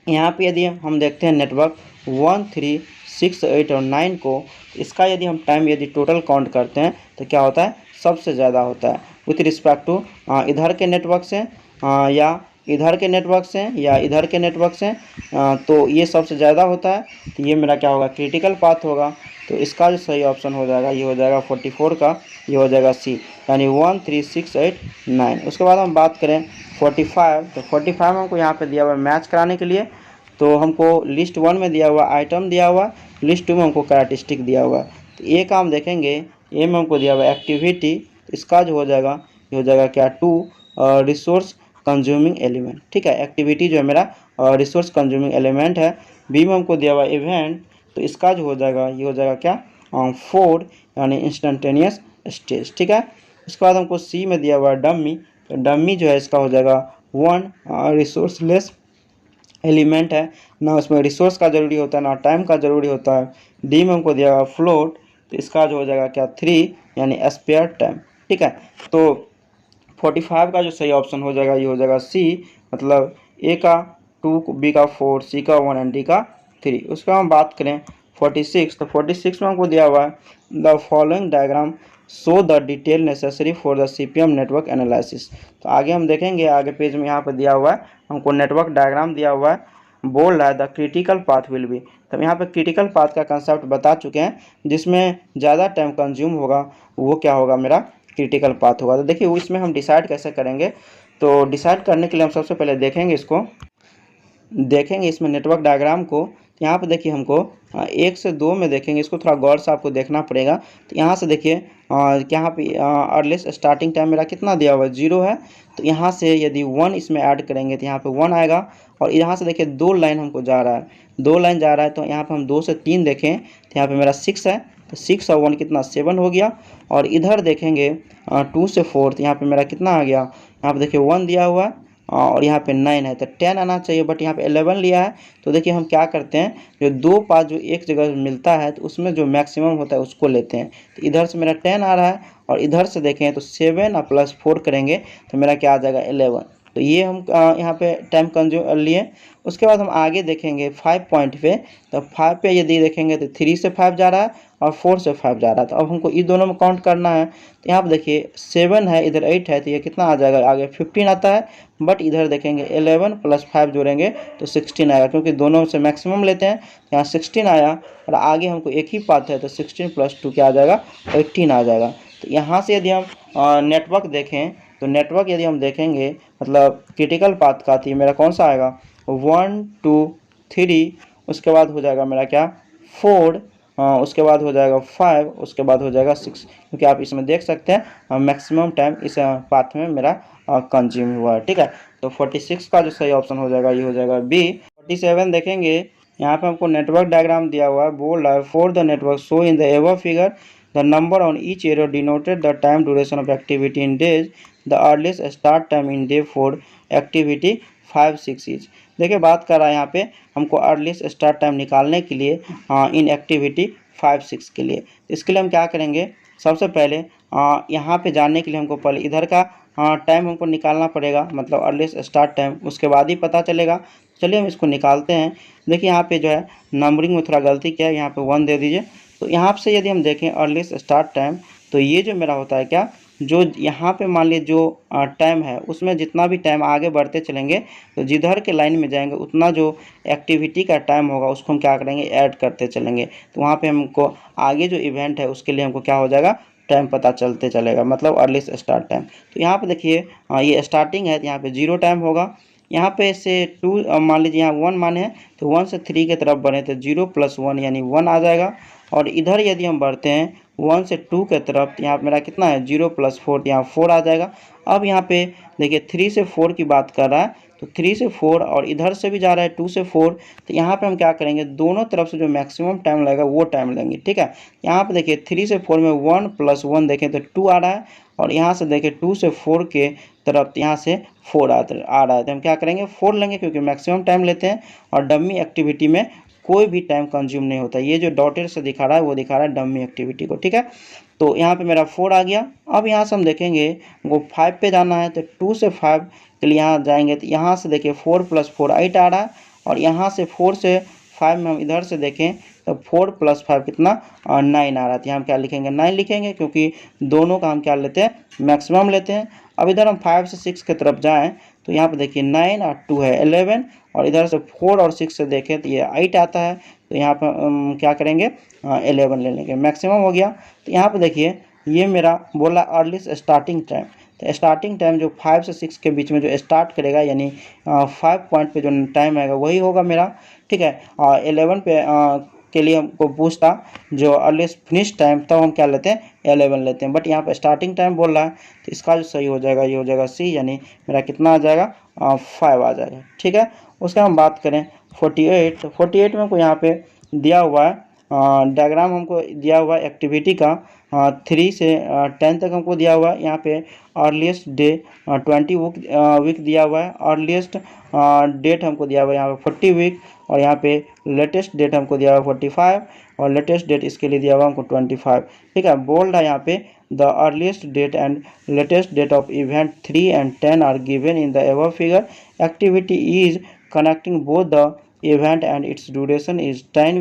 यहाँ पे यदि हम देखते हैं नेटवर्क 1, 3, 6, 8 और 9 को, इसका यदि हम टाइम यदि टोटल काउंट करते हैं तो क्या होता है सबसे ज़्यादा होता है विथ रिस्पेक्ट टू इधर के नेटवर्क से या इधर के नेटवर्क से या इधर के नेटवर्क से, तो ये सबसे ज़्यादा होता है। तो ये मेरा क्या होगा क्रिटिकल पाथ होगा। तो इसका जो सही ऑप्शन हो जाएगा ये हो जाएगा 44 का, ये हो जाएगा सी, यानी 1, 3, 6, 8, 9। उसके बाद हम बात करें 45, तो 45 हमको यहाँ पे दिया हुआ है मैच कराने के लिए। तो हमको लिस्ट 1 में दिया हुआ आइटम दिया हुआ, लिस्ट 2 में हमको कैरेक्टरिस्टिक दिया हुआ है। तो ए का हम देखेंगे, ए में हमको दिया हुआ है एक्टिविटी, इसका जो हो जाएगा ये हो जाएगा क्या 2 रिसोर्स कंज्यूमिंग एलिमेंट। ठीक है, एक्टिविटी जो है मेरा रिसोर्स कंज्यूमिंग एलिमेंट है। बी में हमको दिया हुआ इवेंट, तो इसका जो हो जाएगा ये हो जाएगा क्या 4 यानी इंस्टेंटेनियस स्टेज। ठीक है, उसके बाद हमको सी में दिया हुआ है डमी, तो डमी जो है इसका हो जाएगा 1 रिसोर्सलेस एलिमेंट है, ना उसमें रिसोर्स का ज़रूरी होता है ना टाइम का ज़रूरी होता है। डी में हमको दिया हुआ फ्लोट, तो इसका जो हो जाएगा क्या 3 यानी स्पेयर टाइम। ठीक है, तो 45 का जो सही ऑप्शन हो जाएगा ये हो जाएगा सी, मतलब ए का 2, बी का 4, सी का 1 एंड डी का 3। उसका हम बात करें 46, तो 46 में हमको दिया हुआ है the following diagram so the detail necessary for the CPM network analysis. तो आगे हम देखेंगे, आगे पेज में यहाँ पर दिया हुआ है हमको नेटवर्क डायग्राम दिया हुआ है, बोल रहा है the critical path will be. तो यहाँ पे क्रिटिकल पाथ का कंसेप्ट बता चुके हैं, जिसमें ज़्यादा टाइम कंज्यूम होगा वो क्या होगा मेरा क्रिटिकल पाथ होगा। तो देखिए वो इसमें हम डिसाइड कैसे करेंगे, तो डिसाइड करने के लिए हम सबसे पहले देखेंगे इसको, देखेंगे इसमें नेटवर्क डायग्राम को। यहाँ पे देखिए हमको 1 से 2 में देखेंगे, इसको थोड़ा गौर से आपको देखना पड़ेगा। तो यहाँ से देखिए यहाँ पे अर्लीस्ट स्टार्टिंग टाइम मेरा कितना दिया हुआ है 0 है, तो यहाँ से यदि 1 इसमें ऐड करेंगे तो यहाँ पे 1 आएगा। और यहाँ से देखिए 2 लाइन हमको जा रहा है, 2 लाइन जा रहा है, तो यहाँ पर हम 2 से 3 देखें तो यहाँ पर मेरा 6 है, तो 6 और 1 कितना 7 हो गया। और इधर देखेंगे 2 से 4, तो यहाँ पर मेरा कितना आ गया, यहाँ पर देखिए 1 दिया हुआ है और यहाँ पे 9 है, तो 10 आना चाहिए, बट यहाँ पे 11 लिया है। तो देखिए हम क्या करते हैं, जो 2 पाथ जो एक जगह मिलता है तो उसमें जो मैक्सिमम होता है उसको लेते हैं। तो इधर से मेरा 10 आ रहा है और इधर से देखें तो 7 और +4 करेंगे तो मेरा क्या आ जाएगा 11। तो ये हम यहाँ पे टाइम कंज्यूम लिए। उसके बाद हम आगे देखेंगे 5 पॉइंट पे, तो 5 पे यदि देखेंगे तो 3 से 5 जा रहा है और 4 से 5 जा रहा है। तो अब हमको ये दोनों में काउंट करना है। तो यहाँ पे देखिए 7 है, इधर 8 है, तो ये कितना आ जाएगा आगे 15 आता है। बट इधर देखेंगे 11 + 5 जोड़ेंगे तो 16 आएगा, क्योंकि दोनों से मैक्सिमम लेते हैं। यहाँ 16 आया और आगे हमको एक ही पाथ है, तो 16 + 2 क्या आ जाएगा 18 आ जाएगा। तो यहाँ से यदि हम नेटवर्क देखें, तो नेटवर्क यदि हम देखेंगे मतलब क्रिटिकल पाथ का, तो मेरा कौन सा आएगा 1, 2, 3, उसके बाद हो जाएगा मेरा क्या 4, उसके बाद हो जाएगा 5, उसके बाद हो जाएगा 6, क्योंकि आप इसमें देख सकते हैं मैक्सिमम टाइम इस पाथ में मेरा कंज्यूम हुआ है। ठीक है, तो 46 का जो सही ऑप्शन हो जाएगा ये हो जाएगा बी। 47 देखेंगे, यहाँ पे हमको नेटवर्क डायग्राम दिया हुआ है, बोल रहा है for the network show in the above figure the number on each arrow denoted the time duration of activity in days, the earliest start time in day for activity 5, 6 is. देखिए बात कर रहा है यहाँ पे हमको अर्लीस्ट स्टार्ट टाइम निकालने के लिए इन एक्टिविटी 5, 6 के लिए। इसके लिए हम क्या करेंगे, सबसे पहले यहाँ पे जानने के लिए हमको पहले इधर का टाइम हमको निकालना पड़ेगा, मतलब अर्लीस्ट स्टार्ट टाइम, उसके बाद ही पता चलेगा। चलिए हम इसको निकालते हैं। देखिए यहाँ पे जो है नंबरिंग में थोड़ा गलती किया है, यहाँ पे 1 दे दीजिए। तो यहाँ से यदि हम देखें अर्लीस्ट स्टार्ट टाइम, तो ये जो मेरा होता है क्या, जो यहाँ पे मान लीजिए जो टाइम है उसमें जितना भी टाइम आगे बढ़ते चलेंगे, तो जिधर के लाइन में जाएंगे उतना जो एक्टिविटी का टाइम होगा उसको हम क्या करेंगे ऐड करते चलेंगे। तो वहाँ पे हमको आगे जो इवेंट है उसके लिए हमको क्या हो जाएगा टाइम पता चलते चलेगा, मतलब अर्लीस्ट स्टार्ट टाइम। तो यहाँ पे देखिए ये स्टार्टिंग है, तो यहाँ पे 0 टाइम होगा। यहाँ पे से 2 मान लीजिए यहाँ 1 माने हैं, तो 1 से 3 की तरफ बढ़े तो 0 + 1 यानी 1 आ जाएगा। और इधर यदि हम बढ़ते हैं 1 से 2 के तरफ, तो यहाँ मेरा कितना है 0 + 4, यहाँ 4 आ जाएगा। अब यहाँ पे देखिए 3 से 4 की बात कर रहा है, तो 3 से 4 और इधर से भी जा रहा है 2 से 4, तो यहाँ पे हम क्या करेंगे, दोनों तरफ से जो मैक्सिमम टाइम लगेगा वो टाइम लेंगे। ठीक है, यहाँ पे देखिए 3 से 4 में 1 + 1 देखें तो 2 आ रहा है, और यहाँ से देखिए 2 से 4 के तरफ यहाँ से 4 आ रहा है, तो हम क्या करेंगे 4 लेंगे क्योंकि मैक्सिमम टाइम लेते हैं, और डमी एक्टिविटी में कोई भी टाइम कंज्यूम नहीं होता। ये जो डॉटेड से दिखा रहा है वो दिखा रहा है डमी एक्टिविटी को। ठीक है, तो यहाँ पे मेरा 4 आ गया। अब यहाँ से हम देखेंगे वो 5 पे जाना है, तो 2 से 5 के लिए यहाँ जाएंगे, तो यहाँ से देखिए 4 + 4 8 आ रहा है, और यहाँ से 4 से 5 में हम इधर से देखें तो 4 + 5 कितना 9 आ रहा है, तो यहाँ हम क्या लिखेंगे 9 लिखेंगे, क्योंकि दोनों का हम क्या लेते हैं मैक्सिमम लेते हैं। अब इधर हम 5 से 6 की तरफ जाएँ तो यहाँ पे देखिए 9 और 2 है 11, और इधर से 4 और 6 से देखें तो ये 8 आता है, तो यहाँ पर क्या करेंगे 11 ले लेंगे, मैक्सिमम हो गया। तो यहाँ पे देखिए ये मेरा बोला अर्लीस्ट स्टार्टिंग टाइम, तो स्टार्टिंग टाइम जो 5 से 6 के बीच में जो स्टार्ट करेगा यानी 5 पॉइंट पे जो टाइम आएगा वही होगा मेरा। ठीक है, और 11 पे के लिए हमको पूछता जो अर्लीस्ट फिनिश टाइम, तब हम क्या लेते हैं 11 लेते हैं, बट यहाँ पे स्टार्टिंग टाइम बोल रहा है, तो इसका जो सही हो जाएगा ये हो जाएगा सी, यानी मेरा कितना आ जाएगा 5 आ जाएगा। ठीक है, उसका हम बात करें 48, तो 48 में हमको यहाँ पे दिया हुआ है डायग्राम हमको दिया हुआ है एक्टिविटी का 3 से 10 तक हमको दिया हुआ है। यहाँ पे अर्लीस्ट डे 20 वीक दिया हुआ है, अर्लीस्ट डेट हमको दिया हुआ है यहाँ पे 40 वीक, और यहाँ पे लेटेस्ट डेट हमको दिया हुआ है 45, और लेटेस्ट डेट इसके लिए दिया हुआ हमको 25। ठीक है, बोल्ड है यहाँ पे the earliest date and latest date of event 3 and 10 are given in the above figure. Activity is connecting both the event and its duration is 10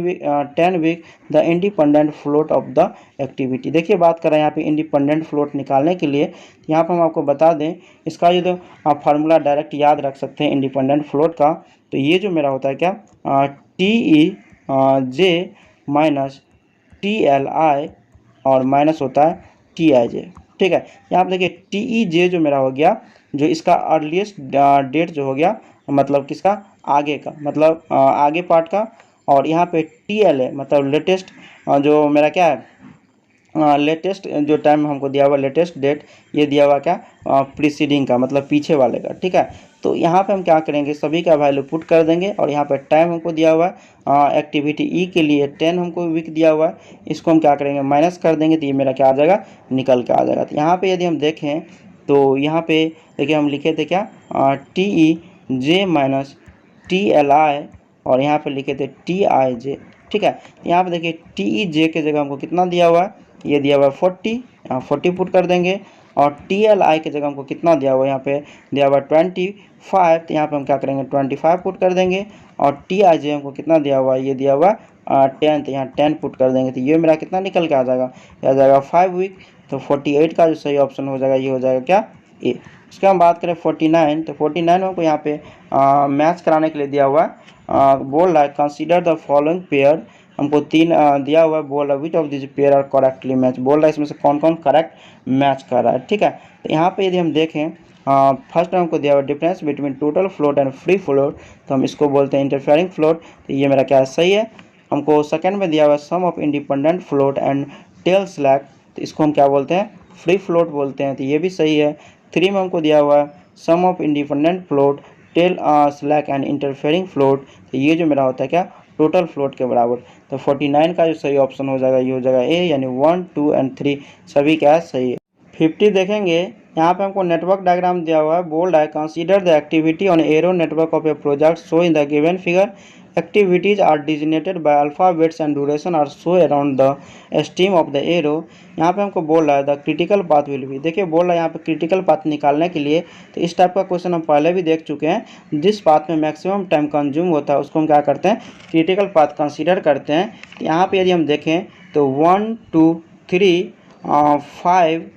week the independent float of the activity। देखिए बात कर रहे हैं यहाँ पे independent float निकालने के लिए, यहाँ पर हम आपको बता दें इसका जो आप फार्मूला डायरेक्ट याद रख सकते हैं इंडिपेंडेंट फ्लोट का। तो ये जो मेरा होता है क्या TEJ माइनस TLI और माइनस होता है TIJ। ठीक है, यहाँ पर देखिए TEJ जो मेरा हो गया, जो इसका अर्लीस्ट डेट जो हो गया मतलब किसका आगे का, मतलब आगे पार्ट का, और यहाँ पे TLA मतलब लेटेस्ट जो मेरा क्या है लेटेस्ट जो टाइम हमको दिया हुआ लेटेस्ट डेट, ये दिया हुआ क्या प्रीसीडिंग का मतलब पीछे वाले का। ठीक है, तो यहाँ पे हम क्या करेंगे सभी का वैल्यू पुट कर देंगे, और यहाँ पे टाइम हमको दिया हुआ है एक्टिविटी ई के लिए 10 हमको वीक दिया हुआ है, इसको हम क्या करेंगे माइनस कर देंगे, तो ये मेरा क्या आ जाएगा निकल के आ जाएगा। तो यहाँ पे यदि हम देखें तो यहाँ पे देखिए हम लिखे थे क्या TEJ माइनस TLI, और यहाँ पे लिखे थे TIJ। ठीक है, यहाँ पे देखिए TEJ के जगह हमको कितना दिया हुआ है, ये दिया हुआ है 40, यहाँ 40 पुट कर देंगे, और TLI के जगह हमको कितना दिया हुआ है, यहाँ पे दिया हुआ है 25, तो यहाँ पे हम क्या करेंगे 25 पुट कर देंगे, और TIJ हमको कितना दिया हुआ है, ये दिया हुआ है 10, तो यहाँ 10 पुट कर देंगे, तो ये मेरा कितना निकल के आ जाएगा, ये आ जाएगा 5 वीक। तो 48 का जो सही ऑप्शन हो जाएगा ये हो जाएगा क्या ए। उसके हम बात करें 49, तो 49 में हमको यहाँ पे मैच कराने के लिए दिया हुआ है, बोल रहा है कंसीडर द फॉलोइंग पेयर, हमको 3 दिया हुआ है, बोल रहा है which of this pair are correctly match, बोल रहा है इसमें से कौन कौन करेक्ट मैच कर रहा है। ठीक है, तो यहाँ पे यदि हम देखें फर्स्ट हमको दिया हुआ difference between total float and free float, तो हम इसको बोलते हैं इंटरफेयरिंग फ्लोट, तो ये मेरा क्या है सही है। हमको सेकेंड में दिया हुआ है sum of independent float and tail slack, तो इसको हम क्या बोलते हैं फ्री फ्लोट बोलते हैं, तो ये भी सही है। 3 में हमको दिया हुआ है sum of independent float tail slack and interfering float, तो ये जो मेरा होता है क्या टोटल फ्लोट के बराबर। तो 49 का जो सही ऑप्शन हो जाएगा ये हो जाएगा ए, यानी 1, 2 एंड 3 सभी क्या सही है। 50 देखेंगे, यहाँ पे हमको नेटवर्क डायग्राम दिया हुआ है, बोल्ड है consider the activity on arrow network of a project show in the given figure. Activities are designated by alphabets and duration are shown around the stem of the arrow। यहाँ पे हमको बोल रहा है the critical path will be, देखिए बोल रहा है यहाँ पे क्रिटिकल पाथ निकालने के लिए, तो इस टाइप का क्वेश्चन हम पहले भी देख चुके हैं। जिस पाथ में मैक्सिमम टाइम कंज्यूम होता है उसको हम क्या करते हैं क्रिटिकल पाथ कंसीडर करते हैं। तो यहाँ पे यदि हम देखें तो 1, 2, 3, 5,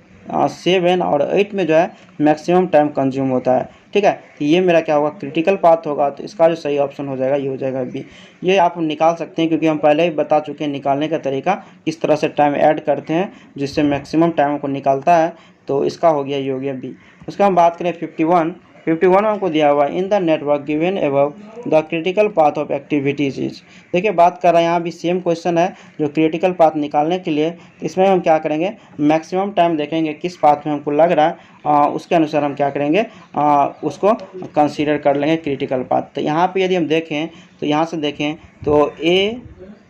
7 और 8 में जो है मैक्सिमम टाइम कंज्यूम होता है। ठीक है, तो ये मेरा क्या होगा क्रिटिकल पाथ होगा, तो इसका जो सही ऑप्शन हो जाएगा ये हो जाएगा बी। ये आप निकाल सकते हैं क्योंकि हम पहले ही बता चुके हैं निकालने का तरीका, किस तरह से टाइम ऐड करते हैं जिससे मैक्सिमम टाइम को निकालता है, तो इसका हो गया ये हो गया बी। उसका हम बात करें 51, 51 में हमको दिया हुआ है in the network given above the critical path of activities is. देखिए बात कर रहा है यहाँ भी सेम क्वेश्चन है जो क्रिटिकल पाथ निकालने के लिए, तो इसमें हम क्या करेंगे मैक्सिमम टाइम देखेंगे किस पाथ में हमको लग रहा है, उसके अनुसार हम क्या करेंगे उसको कंसीडर कर लेंगे क्रिटिकल पाथ। तो यहाँ पे यदि हम देखें तो यहाँ से देखें तो ए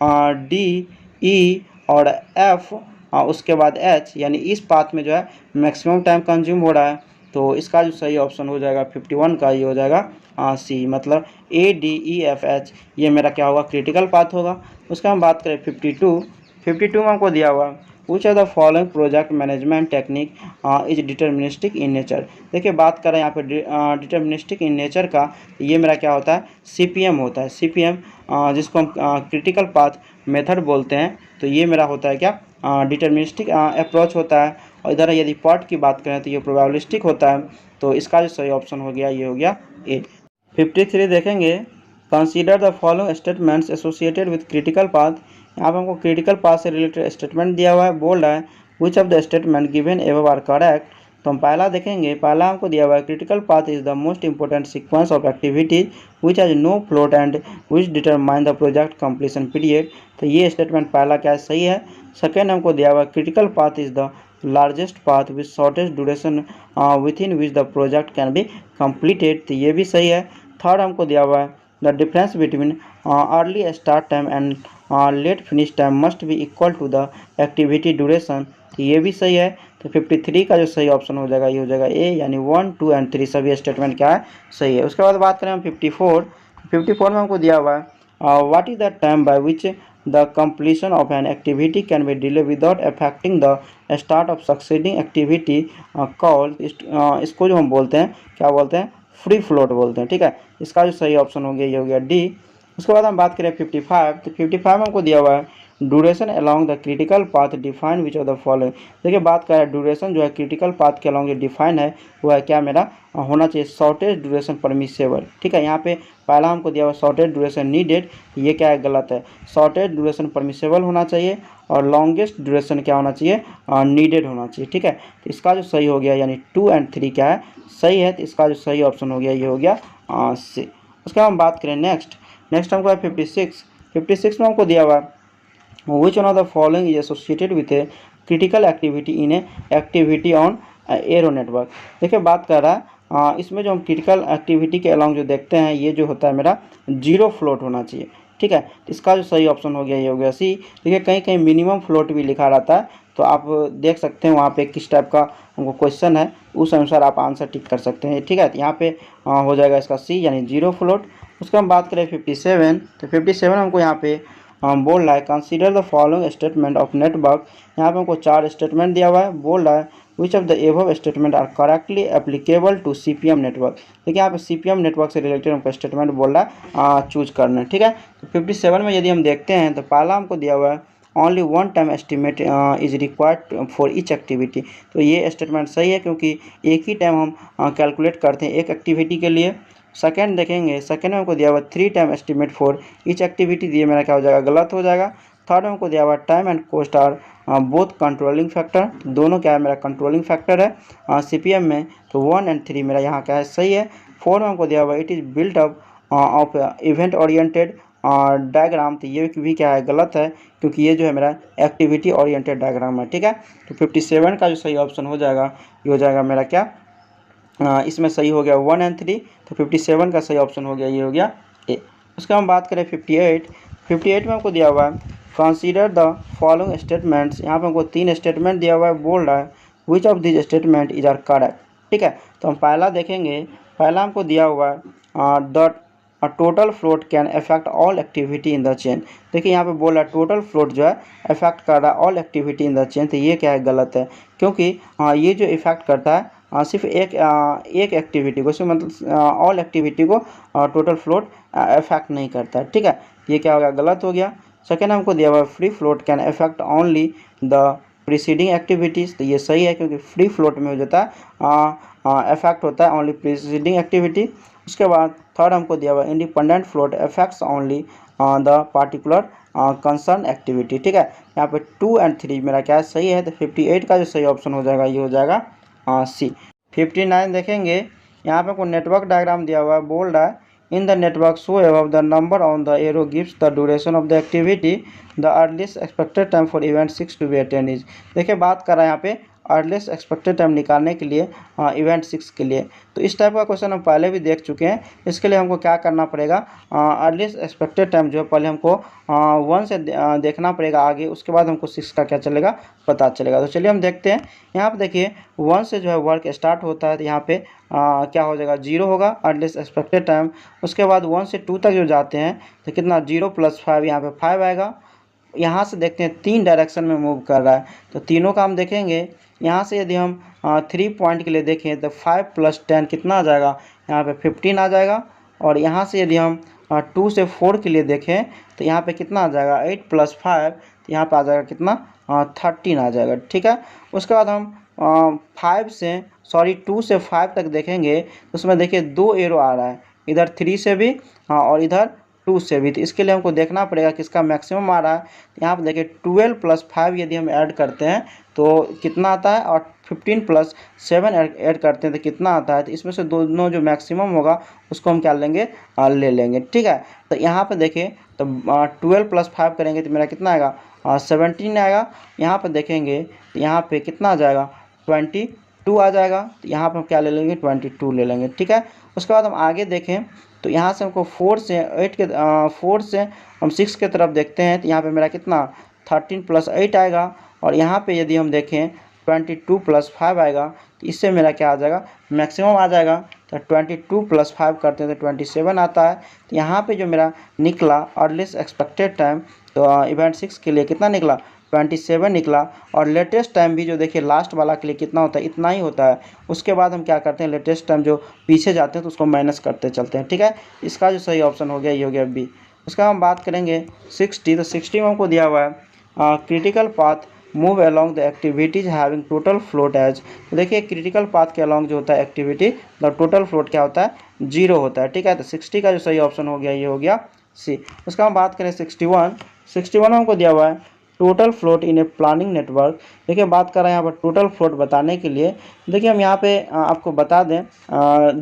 डी ई और एफ उसके बाद एच, यानी इस पाथ में जो है मैक्सिमम टाइम कंज्यूम हो रहा है, तो इसका जो सही ऑप्शन हो जाएगा 51 का ये हो जाएगा सी, मतलब A D E F H ये मेरा क्या होगा क्रिटिकल पाथ होगा। उसका हम बात करें 52 में हमको दिया हुआ which are the following project management technique is deterministic in nature. देखिए बात करें यहाँ पे डिटर्मिनिस्टिक इन नेचर का, ये मेरा क्या होता है CPM होता है। CPM जिसको हम क्रिटिकल पाथ मेथड बोलते हैं, तो ये मेरा होता है क्या डिटर्मिनिस्टिक अप्रोच होता है। और इधर यदि पार्ट की बात करें तो ये प्रोबेबिलिस्टिक होता है, तो इसका जो सही ऑप्शन हो गया ये हो गया ए। 53 देखेंगे consider the following statements associated with critical path. यहाँ पर हमको क्रिटिकल पाथ से रिलेटेड स्टेटमेंट दिया हुआ है, बोल रहा है which of the statement given above are correct. तो हम पहला देखेंगे, पहला हमको दिया हुआ है critical path is the most important sequence of activities which has no float and which determine the project completion period. तो ये स्टेटमेंट पहला क्या सही है। सेकेंड हमको दिया हुआ है critical path is the largest path with shortest duration with in which the project can be completed, तो ये भी सही है। थर्ड हमको दिया हुआ है the difference between early start time and late finish time must be equal to the activity duration, तो ये भी सही है। तो 53 का जो सही ऑप्शन हो जाएगा ये हो जाएगा ए, यानी 1, 2 एंड 3 सभी स्टेटमेंट क्या है सही है। उसके बाद बात करें हम 54 में हमको दिया हुआ है what is the time by which the completion of an activity can be delayed without affecting the start of succeeding activity called इसको जो हम बोलते हैं क्या बोलते हैं फ्री फ्लोट बोलते हैं, ठीक है। इसका जो सही ऑप्शन हो गया ये हो गया डी। उसके बाद हम बात करें 55, तो 55 में हमको दिया हुआ है duration along the critical path define which of the following. देखिए बात करें ड्यूरेशन जो है क्रिटिकल पाथ के अलॉन्ग जो डिफाइन है वो है क्या मेरा होना चाहिए शॉर्टेज ड्यूरेशन परमिसेबल, ठीक है। यहाँ पे पहला हमको दिया हुआ शॉर्टेज ड्यूरेशन नीडेड, ये क्या है गलत है। शॉर्टेज ड्यूरेशन परमिसेबल होना चाहिए और लॉन्गेस्ट ड्यूरेशन क्या होना चाहिए नीडेड होना चाहिए, ठीक है। तो इसका जो सही हो गया यानी 2 एंड 3 क्या है सही है, तो इसका जो सही ऑप्शन हो गया ये हो गया सी। उसके बाद हम बात करें नेक्स्ट हमको है 56 में हमको दिया हुआ है which one of the following is associated with a critical activity in a activity on arrow network. देखिए बात कर रहा है इसमें जो हम क्रिटिकल एक्टिविटी के अलॉन्ग जो देखते हैं ये जो होता है मेरा 0 फ्लोट होना चाहिए, ठीक है। इसका जो सही ऑप्शन हो गया ये हो गया सी। देखिए कहीं कहीं मिनिमम फ्लोट भी लिखा रहता है, तो आप देख सकते हैं वहाँ पे किस टाइप का हमको क्वेश्चन है उस अनुसार आप आंसर टिक कर सकते हैं, ठीक है। तो यहाँ पे हो जाएगा इसका सी यानी 0 फ्लोट। उसका हम बात करें 57, तो 57 हमको यहाँ पे बोल रहा है consider the following statement of network. यहाँ पे हमको 4 स्टेटमेंट दिया हुआ है, बोल रहा है which of the above statement are correctly applicable to CPM network. देखिए यहाँ पे CPM नेटवर्क से रिलेटेड हमको स्टेटमेंट बोल रहा है चूज करना है, ठीक है। तो 57 में यदि हम देखते हैं तो पहला हमको दिया हुआ है only 1 time estimate is required for each activity. तो ये स्टेटमेंट सही है क्योंकि एक ही टाइम हम कैलकुलेट करते हैं एक एक्टिविटी के लिए। सेकेंड देखेंगे, सेकेंड में हमको दिया हुआ 3 time estimate for each activity, ये मेरा क्या हो जाएगा गलत हो जाएगा। थर्ड में हमको दिया हुआ time and cost are both controlling factor, दोनों क्या है मेरा कंट्रोलिंग फैक्टर है CPM में, तो 1 एंड 3 मेरा यहाँ क्या है सही है। फोर्थ में हमको दिया हुआ it is built up of event oriented diagram, तो ये भी क्या है गलत है क्योंकि ये जो है मेरा एक्टिविटी ओरिएंटेड डायग्राम है, ठीक है। तो 57 का जो सही ऑप्शन हो जाएगा ये हो जाएगा मेरा क्या इसमें सही हो गया 1 एंड 3, तो 57 का सही ऑप्शन हो गया ये हो गया ए। उसका हम बात करें 58 में हमको दिया हुआ है कंसीडर द फॉलोइंग स्टेटमेंट्स। यहाँ पे हमको 3 स्टेटमेंट दिया हुआ है, बोल रहा है which of this statement is are correct, ठीक है। तो हम पहला देखेंगे, पहला हमको दिया हुआ है the total float can affect all activity in the chain. देखिए यहाँ पे बोल रहा है टोटल फ्लोट जो है अफेक्ट कर रहा है all activity in the chain, तो ये क्या है गलत है क्योंकि ये जो इफेक्ट करता है सिर्फ एक एक्टिविटी को, सिर्फ मतलब ऑल एक्टिविटी को टोटल फ्लोट अफेक्ट नहीं करता है, ठीक है। ये क्या हो गया गलत हो गया। सेकेंड हमको दिया हुआ free float can affect only the preceding activities, तो ये सही है क्योंकि फ्री फ्लोट में हो जाता है अफेक्ट होता है ओनली प्रीसीडिंग एक्टिविटी। उसके बाद थर्ड हमको दिया हुआ independent float affects only the particular concern activity, ठीक है। यहाँ पे 2 एंड 3 मेरा क्या है सही है, तो 58 का जो सही ऑप्शन हो जाएगा ये हो जाएगा सी। 59 देखेंगे, यहाँ पे आपको नेटवर्क डायग्राम दिया हुआ है, बोल्ड है। In the network show above the number on the arrow gives the duration of the activity, the earliest expected time for event 6 to be attend is. देखिए बात कर रहा है यहाँ पे अर्लीस्ट एक्सपेक्टेड टाइम निकालने के लिए इवेंट 6 के लिए। तो इस टाइप का क्वेश्चन हम पहले भी देख चुके हैं। इसके लिए हमको क्या करना पड़ेगा, अर्लीस्ट एक्सपेक्टेड टाइम जो है पहले हमको 1 से देखना पड़ेगा आगे, उसके बाद हमको 6 का क्या चलेगा पता चलेगा। तो चलिए हम देखते हैं। यहाँ पे देखिए 1 से जो है वर्क स्टार्ट होता है, तो यहाँ पे क्या हो जाएगा 0 होगा अर्लीस्ट एक्सपेक्टेड टाइम। उसके बाद 1 से 2 तक जो जाते हैं तो कितना 0 + 5, यहाँ पे 5 आएगा। यहाँ से देखते हैं 3 डायरेक्शन में मूव कर रहा है, तो तीनों का हम देखेंगे। यहाँ से यदि हम 3 पॉइंट के लिए देखें तो 5 + 10 कितना आ जाएगा, यहाँ पे 15 आ जाएगा। और यहाँ से यदि हम 2 से 4 के लिए देखें तो यहाँ पे कितना आ जाएगा 8 + 5, तो यहाँ पे आ जाएगा कितना 13 आ जाएगा। ठीक है। उसके बाद हम 2 से 5 तक देखेंगे तो उसमें देखिए 2 एरो आ रहा है, इधर 3 से भी और इधर 2 से भी। तो इसके लिए हमको देखना पड़ेगा किसका मैक्सिमम आ रहा है। यहाँ पे देखिए 12 + 5 यदि हम ऐड करते हैं तो कितना आता है, और 15 + 7 ऐड करते हैं तो कितना आता है। तो इसमें से दोनों जो मैक्सिमम होगा उसको हम क्या लेंगे, ले लेंगे। ठीक है। तो यहाँ पे देखें तो 12 + 5 करेंगे तो मेरा कितना आएगा 17 आएगा। यहाँ पे देखेंगे तो यहाँ पे कितना आ जाएगा 22 आ जाएगा। तो यहाँ पर हम क्या ले लेंगे 22 ले लेंगे। ठीक है। उसके बाद हम आगे देखें तो यहाँ से हमको 4 से हम 6 के तरफ देखते हैं, तो यहाँ पे मेरा कितना 13 + 8 आएगा। और यहाँ पे यदि हम देखें 22 + 5 आएगा, तो इससे मेरा क्या आ जाएगा मैक्सिमम आ जाएगा। तो 22 + 5 करते हैं तो 27 आता है। तो यहाँ पे जो मेरा निकला अर्लीस्ट एक्सपेक्टेड टाइम, तो इवेंट 6 के लिए कितना निकला 27 निकला। और लेटेस्ट टाइम भी जो देखिए लास्ट वाला के लिए कितना होता है, इतना ही होता है। उसके बाद हम क्या करते हैं, लेटेस्ट टाइम जो पीछे जाते हैं तो उसको माइनस करते चलते हैं। ठीक है। इसका जो सही ऑप्शन हो गया ये हो गया बी। उसका हम बात करेंगे 60। तो 60 में हमको दिया हुआ है critical path move along the activities having total float as. तो देखिए क्रिटिकल पाथ के अलॉन्ग जो होता है एक्टिविटी, द टोटल फ्लोट क्या होता है 0 होता है। ठीक है। तो 60 का जो सही ऑप्शन हो गया ये हो गया सी। उसका हम बात करें 61 में हमको दिया हुआ है total float in a planning network. देखिए बात कर रहे हैं यहाँ पर टोटल फ्लोट बताने के लिए। देखिए हम यहाँ पे आपको बता दें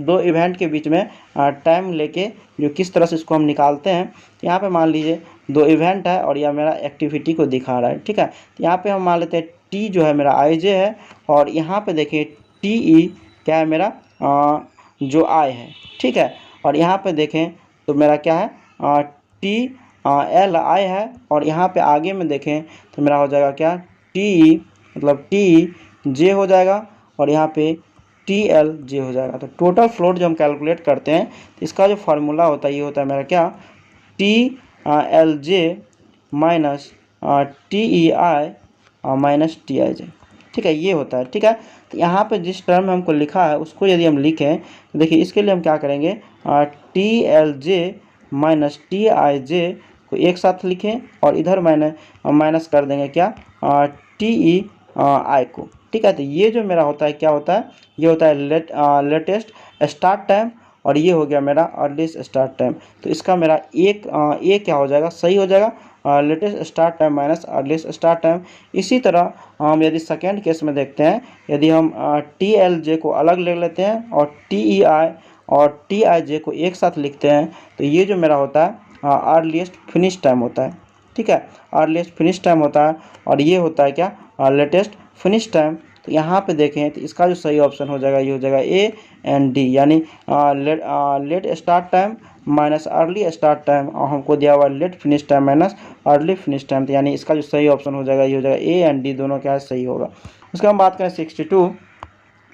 2 इवेंट के बीच में टाइम लेके जो किस तरह से इसको हम निकालते हैं। यहाँ पे मान लीजिए 2 इवेंट है और यह मेरा एक्टिविटी को दिखा रहा है। ठीक है। तो यहाँ पे हम मान लेते हैं टी जो है मेरा आई जे है, और यहाँ पे देखिए टी ई क्या है मेरा जो आई है। ठीक है। और यहाँ पे देखें तो मेरा क्या है टी एल आई है, और यहाँ पे आगे में देखें तो मेरा हो जाएगा क्या टी मतलब टी जे हो जाएगा, और यहाँ पे टी एल जे हो जाएगा। तो टोटल फ्लोट जो हम कैलकुलेट करते हैं तो इसका जो फार्मूला होता है ये होता है मेरा क्या T L J minus T E I minus T I J. ठीक है, ये होता है। ठीक है। तो यहाँ पे जिस टर्म में हमको लिखा है उसको यदि हम लिखें तो देखिए इसके लिए हम क्या करेंगे T L J minus T I J को एक साथ लिखें, और इधर मैंने माइनस कर देंगे क्या टी ई आई को। ठीक है। तो ये जो मेरा होता है क्या होता है, ये होता है लेटेस्ट स्टार्ट टाइम, और ये हो गया मेरा अर्लीस्ट स्टार्ट टाइम। तो इसका मेरा ए क्या हो जाएगा सही हो जाएगा latest start time minus earliest start time. इसी तरह हम यदि सेकेंड केस में देखते हैं, यदि हम टी एल जे को अलग ले लेते हैं और टी ई आई और टी आई जे को एक साथ लिखते हैं, तो ये जो मेरा होता है अर्लीस्ट फिनिश टाइम होता है। ठीक है। अर्लीस्ट फिनिश टाइम होता है, और ये होता है क्या लेटेस्ट फिनिश टाइम। तो यहाँ पे देखें तो इसका जो सही ऑप्शन हो जाएगा ये हो जाएगा ए एंड डी, यानी late start time minus early start time, और हमको दिया हुआ late finish time minus early finish time. तो यानी इसका जो सही ऑप्शन हो जाएगा ये हो जाएगा ए एंड डी, दोनों क्या है सही होगा। उसके हम बात करें 62।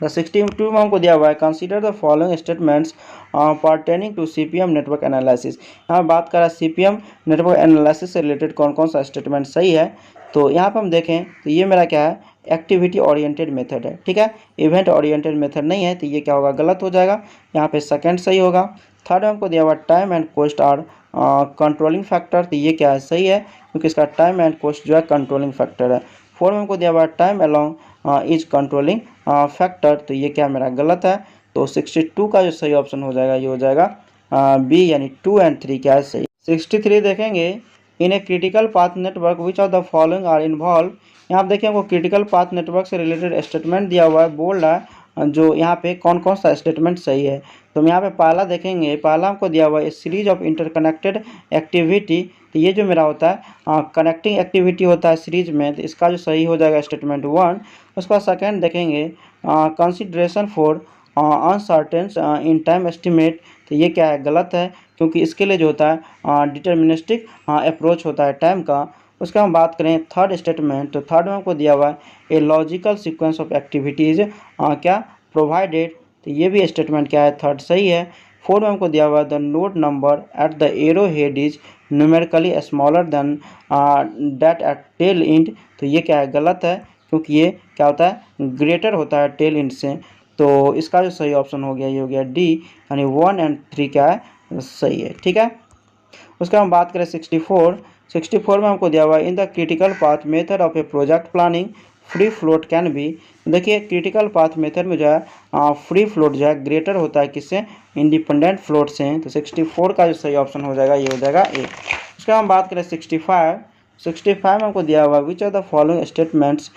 द 62 में हमको दिया हुआ है consider the following statements pertaining to CPM network analysis. यहाँ बात कर रहा है CPM नेटवर्क एनालिसिस से रिलेटेड कौन कौन सा स्टेटमेंट सही है। तो यहाँ पर हम देखें तो ये मेरा क्या है एक्टिविटी ओरिएंटेड मेथड है। ठीक है। इवेंट ओरिएंटेड मेथड नहीं है, तो ये क्या होगा गलत हो जाएगा। यहाँ पे सेकंड सही होगा। थर्ड में हमको दिया हुआ time and cost are controlling factor, तो ये क्या है सही है, क्योंकि इसका टाइम एंड कॉस्ट जो है कंट्रोलिंग फैक्टर है। फोर्थ में हमको दिया हुआ time along is controlling factor, तो ये क्या मेरा गलत है। तो 62 का जो सही ऑप्शन हो जाएगा ये हो जाएगा बी, यानी 2 एंड 3 क्या है सही। 63 देखेंगे in a critical path network which of the following are involve. यहाँ आप देखिए हमको क्रिटिकल पाथ नेटवर्क से रिलेटेड स्टेटमेंट दिया हुआ है, बोल्ड है, जो यहाँ पे कौन कौन सा स्टेटमेंट सही है। तो हम यहाँ पे पहला देखेंगे, पहला हमको दिया हुआ है सीरीज ऑफ इंटरकनेक्टेड एक्टिविटी। तो ये जो मेरा होता है कनेक्टिंग एक्टिविटी होता है सीरीज में, तो इसका जो सही हो जाएगा स्टेटमेंट 1। उसके बाद सेकेंड देखेंगे consideration for uncertain in time estimate. तो ये क्या है, गलत है, क्योंकि इसके लिए जो होता है डिटर्मिनिस्टिक अप्रोच होता है टाइम का। उसका हम बात करें थर्ड स्टेटमेंट, तो थर्ड में हमको दिया हुआ है a logical sequence of activities क्या प्रोवाइडेड। तो ये भी स्टेटमेंट क्या है, थर्ड सही है। फोर्थ में हमको दिया हुआ है the node number at the arrow head is numerically smaller than that at tell and. तो ये क्या है, गलत है, क्योंकि ये क्या होता है, ग्रेटर होता है टेल एंड से। तो इसका जो सही ऑप्शन हो गया ये हो गया डी, यानी 1 और 3 क्या है, सही है। ठीक है, उसका हम बात करें 64 में हमको दिया हुआ है in the critical path method of a project planning free float can be. देखिए क्रिटिकल पाथ मेथड में जो है फ्री फ्लोट जो है ग्रेटर होता है किससे, इंडिपेंडेंट फ्लोट से। तो 64 का जो सही ऑप्शन हो जाएगा ये हो जाएगा ए। उसका हम बात करें 65 में हमको दिया हुआ which are the following statements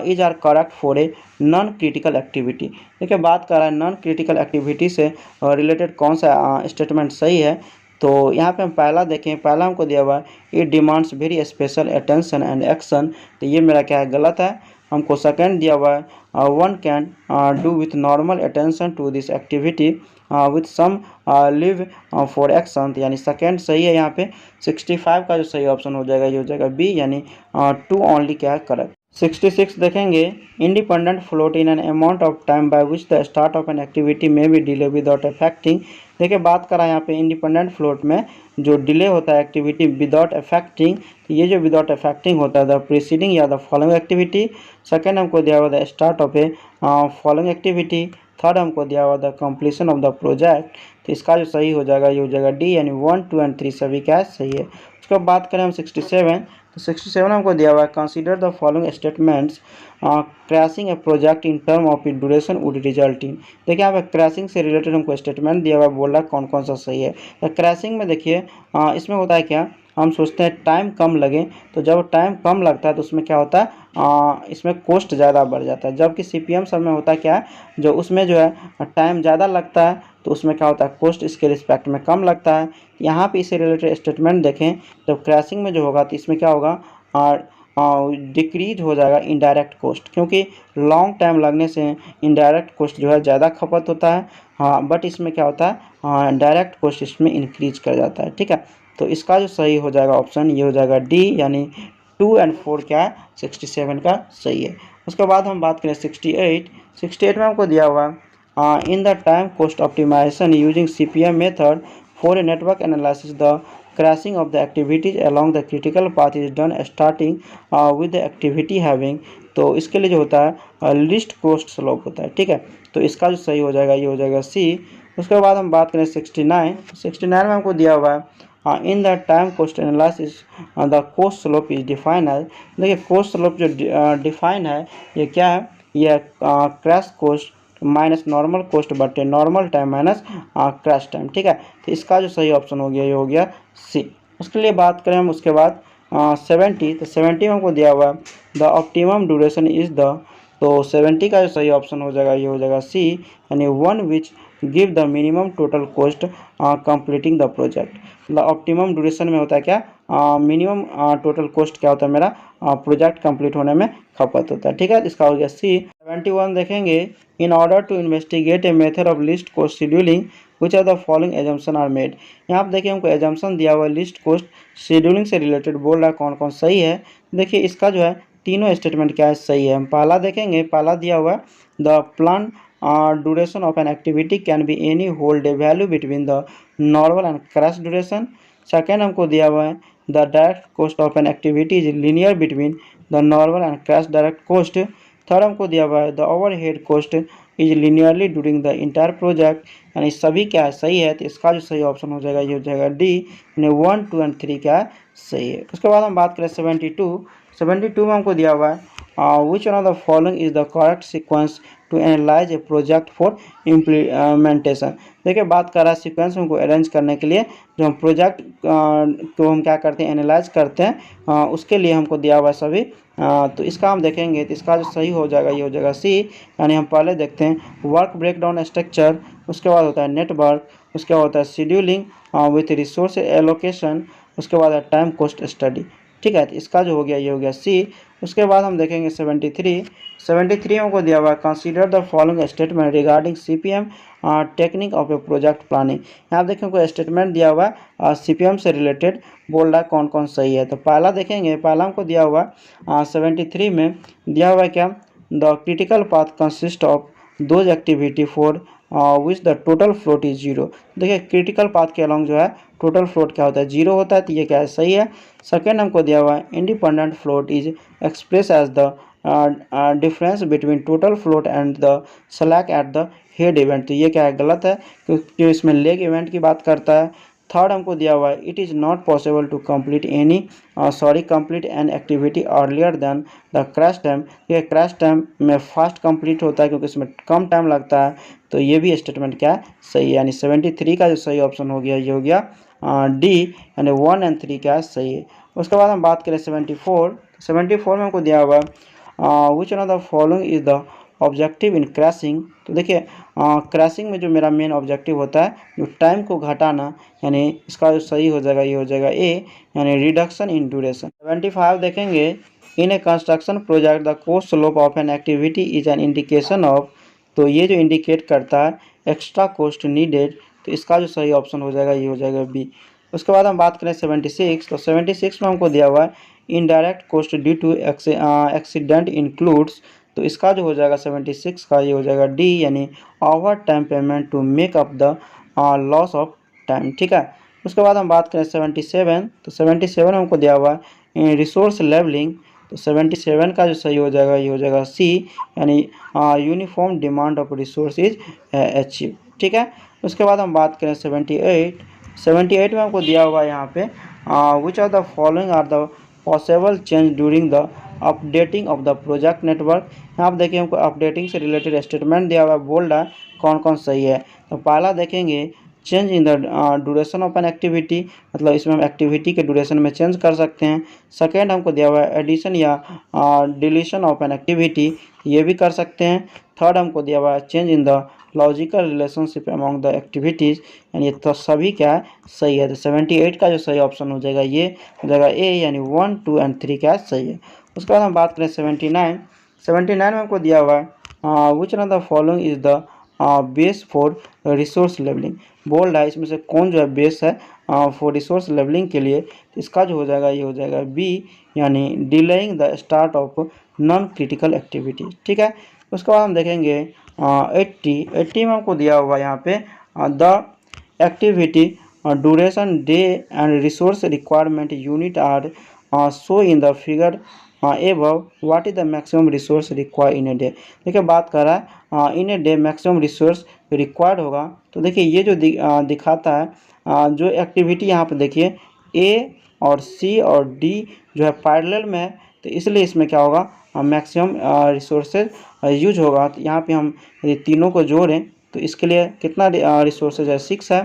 is are correct for a non critical activity. देखिए बात कर रहा है नॉन क्रिटिकल एक्टिविटी से रिलेटेड कौन सा स्टेटमेंट सही है। तो यहाँ पे हम पहला देखें, पहला हमको दिया हुआ है it demands very special attention and action. तो ये मेरा क्या है, गलत है। हमको सेकंड दिया हुआ है one can do with normal attention to this activity with some leave for action, यानी सेकंड सही है। यहाँ पे 65 का जो सही ऑप्शन हो जाएगा ये हो जाएगा बी, यानी 2 ओनली क्या है, करेक्ट। 66 देखेंगे independent float in an amount of time by which the start of an activity में बी डिले विदाउट अफेक्टिंग। देखिए बात करा यहाँ पे इंडिपेंडेंट फ्लोट में जो डिले होता है एक्टिविटी विदाउट अफेक्टिंग। तो ये जो विदाउट अफेक्टिंग होता है द प्रीसीडिंग या द फॉलोइंग एक्टिविटी। सेकेंड हमको दिया हुआ the start of A following activity. Third हमको दिया हुआ the completion of the project. तो इसका जो सही हो जाएगा ये हो जाएगा डी, यानी 1, 2 और 3 सभी क्या सही है। उसके बाद बात करें हम 67, तो 67 हमको दिया हुआ है consider the following statements crashing A project in term of it duration would result in. देखिए यहाँ पे क्रैशिंग से रिलेटेड हमको स्टेटमेंट दिया हुआ है, बोल रहा है कौन कौन सा सही है। तो क्रैशिंग में देखिए इसमें होता है क्या, हम सोचते हैं टाइम कम लगे, तो जब टाइम कम लगता है तो उसमें क्या होता है इसमें कॉस्ट ज़्यादा बढ़ जाता है। जबकि CPM सब में होता है क्या है, जो उसमें जो है टाइम ज़्यादा लगता है तो उसमें क्या होता है, कॉस्ट इसके रिस्पेक्ट में कम लगता है। यहाँ पे इससे रिलेटेड स्टेटमेंट देखें, जब क्रैशिंग में जो होगा तो इसमें क्या होगा, डिक्रीज हो जाएगा इनडायरेक्ट कॉस्ट, क्योंकि लॉन्ग टाइम लगने से इनडायरेक्ट कॉस्ट जो है ज़्यादा खपत होता है। हाँ, बट इसमें क्या होता है डायरेक्ट कॉस्ट इसमें इंक्रीज कर जाता है। ठीक है, तो इसका जो सही हो जाएगा ऑप्शन ये हो जाएगा डी, यानी 2 और 4 क्या है, 67 का सही है। उसके बाद हम बात करें 68 में हमको दिया हुआ in the time cost optimization using CPM method for a network analysis the crashing of the activities along the critical path is done starting with the activity having. तो इसके लिए जो होता है लिस्ट कॉस्ट स्लोप होता है। ठीक है, तो इसका जो सही हो जाएगा ये हो जाएगा सी। उसके बाद हम बात करें 69 में हमको दिया हुआ है in the time cost analysis the cost slope is define as. देखिए कॉस्ट स्लोप जो डिफाइन है ये क्या है, ये crash cost minus normal cost बटे normal time minus crash time. ठीक है, तो इसका जो सही ऑप्शन हो गया ये हो गया सी। उसके लिए बात करें हम उसके बाद 70, तो 70 में हमको दिया हुआ the optimum duration is the. तो 70 का जो सही ऑप्शन हो जाएगा ये हो जाएगा सी, यानी 1 which give the minimum total cost completing the project. The optimum duration में होता है क्या, मिनिमम टोटल कॉस्ट क्या होता है मेरा प्रोजेक्ट कंप्लीट होने में खपत होता है। ठीक है, इसका हो गया सी। 71 देखेंगे in order to investigate a method of least cost scheduling which are the following assumption are made. यहाँ पर देखिए हमको एजम्पशन दिया हुआ है लिस्ट कॉस्ट शेड्यूलिंग से रिलेटेड, बोल रहा है कौन कौन सही है। देखिए इसका जो है तीनों स्टेटमेंट क्या है, सही है। हम पहला देखेंगे, पहला दिया हुआ है the plan duration of an activity can be any whole day value between the normal and crash duration। Second हमको दिया हुआ है the direct cost of an activity is linear between the normal and crash direct cost. Third हमको दिया हुआ है the overhead cost is linearly during the entire project, यानी सभी क्या है, सही है। तो इसका जो सही ऑप्शन हो जाएगा ये हो जाएगा डी, यानी 1, 2 और 3 क्या है, सही है। उसके बाद हम बात करें 72 में हमको दिया हुआ है which one of the following is the correct sequence to analyse a project for implementation. देखिए बात कर रहा है सीक्वेंस को अरेंज करने के लिए, जो हम प्रोजेक्ट को हम क्या करते हैं, एनालाइज करते हैं, उसके लिए हमको दिया हुआ है सभी। तो इसका हम देखेंगे तो इसका जो सही हो जाएगा ये हो जाएगा सी। यानी हम पहले देखते हैं वर्क ब्रेकडाउन स्ट्रक्चर, उसके बाद होता है नेटवर्क, उसके बाद होता है शेड्यूलिंग विथ रिसोर्स एलोकेशन, उसके बाद है टाइम कॉस्ट स्टडी। ठीक है, तो इसका जो हो गया ये हो गया सी। उसके बाद हम देखेंगे 73 हमको दिया हुआ है consider the following statement regarding CPM technique of a project planning. यहाँ देखें कोई स्टेटमेंट दिया हुआ है CPM से रिलेटेड, बोल रहा है कौन कौन सही है। तो पहला देखेंगे, पहला हमको दिया हुआ 73 में दिया हुआ है क्या, the critical path consist of those activity for which the total float is zero. देखिए क्रिटिकल पाथ के अलॉन्ग जो है टोटल फ्लोट क्या होता है, जीरो होता है, तो ये क्या है, सही है। सेकेंड हमको दिया हुआ है independent float is express as the difference between total float and the slack at the head event, तो ये क्या है, गलत है क्योंकि इसमें लेग इवेंट की बात करता है। थर्ड हमको दिया हुआ है it is not possible to complete an activity earlier than the crash time. ये क्रैश टाइम में फास्ट कंप्लीट होता है क्योंकि इसमें कम टाइम लगता है, तो ये भी स्टेटमेंट क्या है, सही है। यानी 73 का जो सही ऑप्शन हो गया ये हो गया डी, यानी 1 और 3 क्या है, सही है। उसके बाद हम बात करें 74 में हमको दिया हुआ है which one of the following is the objective in crashing. तो देखिए क्रैशिंग में जो मेरा मेन ऑब्जेक्टिव होता है जो टाइम को घटाना, यानी इसका जो सही हो जाएगा ये हो जाएगा ए, यानी रिडक्शन इन ड्यूरेशन। 75 देखेंगे in a construction project the cost slope of an activity is an indication of, तो ये जो इंडिकेट करता है एक्स्ट्रा कोस्ट नीडेड, तो इसका जो सही ऑप्शन हो जाएगा ये हो जाएगा बी। उसके बाद हम बात करें 76, तो 76 में हमको दिया हुआ है indirect cost due to accident includes, तो इसका जो हो जाएगा 76 का ये हो जाएगा डी, यानी over time payment to make up the loss of time. ठीक है, उसके बाद हम बात करें 77, तो 77 में हमको दिया हुआ है रिसोर्स लेवलिंग, तो 77 का जो सही हो जाएगा ये हो जाएगा सी, यानी uniform demand of resource is achieve. ठीक है, उसके बाद हम बात करें 78 में हमको दिया हुआ है यहाँ पे which are the following are the possible change during the updating of the project network. यहाँ पर देखिए हमको अपडेटिंग से रिलेटेड स्टेटमेंट दिया हुआ है, बोल रहा है कौन कौन सही है। तो पहला देखेंगे change in the duration of an activity, मतलब इसमें हम एक्टिविटी के ड्यूरेशन में चेंज कर सकते हैं। सेकेंड हमको दिया हुआ है एडिशन या डिलीशन ऑफ एन एक्टिविटी, ये भी कर सकते हैं। थर्ड हमको दिया हुआ है change in the logical relationship among the activities, यानी तो सभी क्या है, सही है। तो 78 का जो सही ऑप्शन हो जाएगा ये हो जाएगा ए, यानी 1, 2 और 3 क्या है, सही है। उसके बाद हम बात करें 79 में हमको दिया हुआ है which one of the following is the base for resource levelling, बोल रहा है इसमें से कौन जो है बेस है फॉर रिसोर्स लेवलिंग के लिए, तो इसका जो हो जाएगा ये हो जाएगा बी, यानी delaying the start of non critical activities. ठीक है, उसके बाद हम देखेंगे 80 में हमको दिया हुआ यहाँ पे the activity duration day and resource requirement unit are show in the figure above what is the maximum resource require in a day. देखिए बात कर रहा है in a day maximum resource required होगा, तो देखिए ये जो दिखाता है जो एक्टिविटी यहाँ पे देखिए ए और सी और डी जो है पैरेलल में है, तो इसलिए इसमें क्या होगा मैक्सिमम रिसोर्सेज यूज होगा। तो यहाँ पे हम यदि तीनों को जोड़ें तो इसके लिए कितना रिसोर्सेज है, 6 है,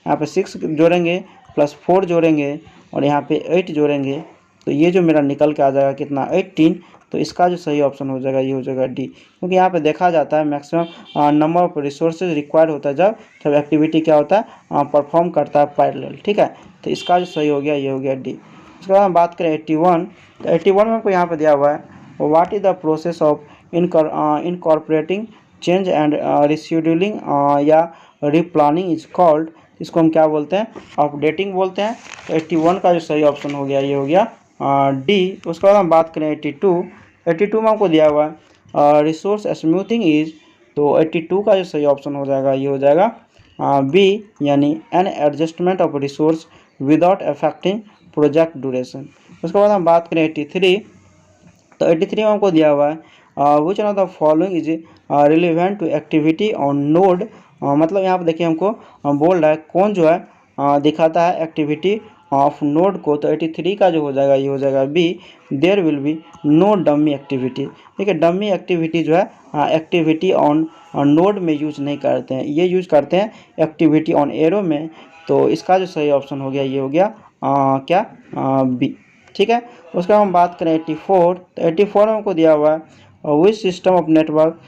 यहाँ पे 6 जोड़ेंगे प्लस 4 जोड़ेंगे और यहाँ पे 8 जोड़ेंगे, तो ये जो मेरा निकल के आ जाएगा कितना, 18। तो इसका जो सही ऑप्शन हो जाएगा ये हो जाएगा डी, क्योंकि यहाँ पे देखा जाता है maximum number of resources required होता है जब एक्टिविटी क्या होता है परफॉर्म करता है पैरेलल। ठीक है, तो इसका जो सही हो गया ये हो गया डी। उसके बाद हम बात करें 81, तो 81 में हमको यहाँ पे दिया हुआ है what is the process of incorporating change and rescheduling या रिप्लानिंग इज कॉल्ड, इसको हम क्या बोलते हैं, अपडेटिंग बोलते हैं। तो 81 का जो सही ऑप्शन हो गया ये हो गया डी। उसके बाद हम बात करें 82 में हमको दिया हुआ है रिसोर्स स्मूथिंग इज, तो 82 का जो सही ऑप्शन हो जाएगा ये हो जाएगा बी, यानी an adjustment of resource without affecting project duration. उसके बाद हम बात करें 83, तो 83 में हमको दिया हुआ है which one of the following is relevant to activity on node, मतलब यहाँ पर देखिए हमको बोल रहा है कौन जो है दिखाता है एक्टिविटी ऑफ नोड को, तो 83 का जो हो जाएगा ये हो जाएगा B, there will be no dummy activity. देखिए डमी एक्टिविटी जो है एक्टिविटी ऑन नोड में यूज नहीं करते हैं, ये यूज करते हैं एक्टिविटी ऑन एरो में। तो इसका जो सही ऑप्शन हो गया ये हो गया क्या बी। ठीक है, उसका हम बात करें 84, तो 84 में हमको दिया हुआ है which system of network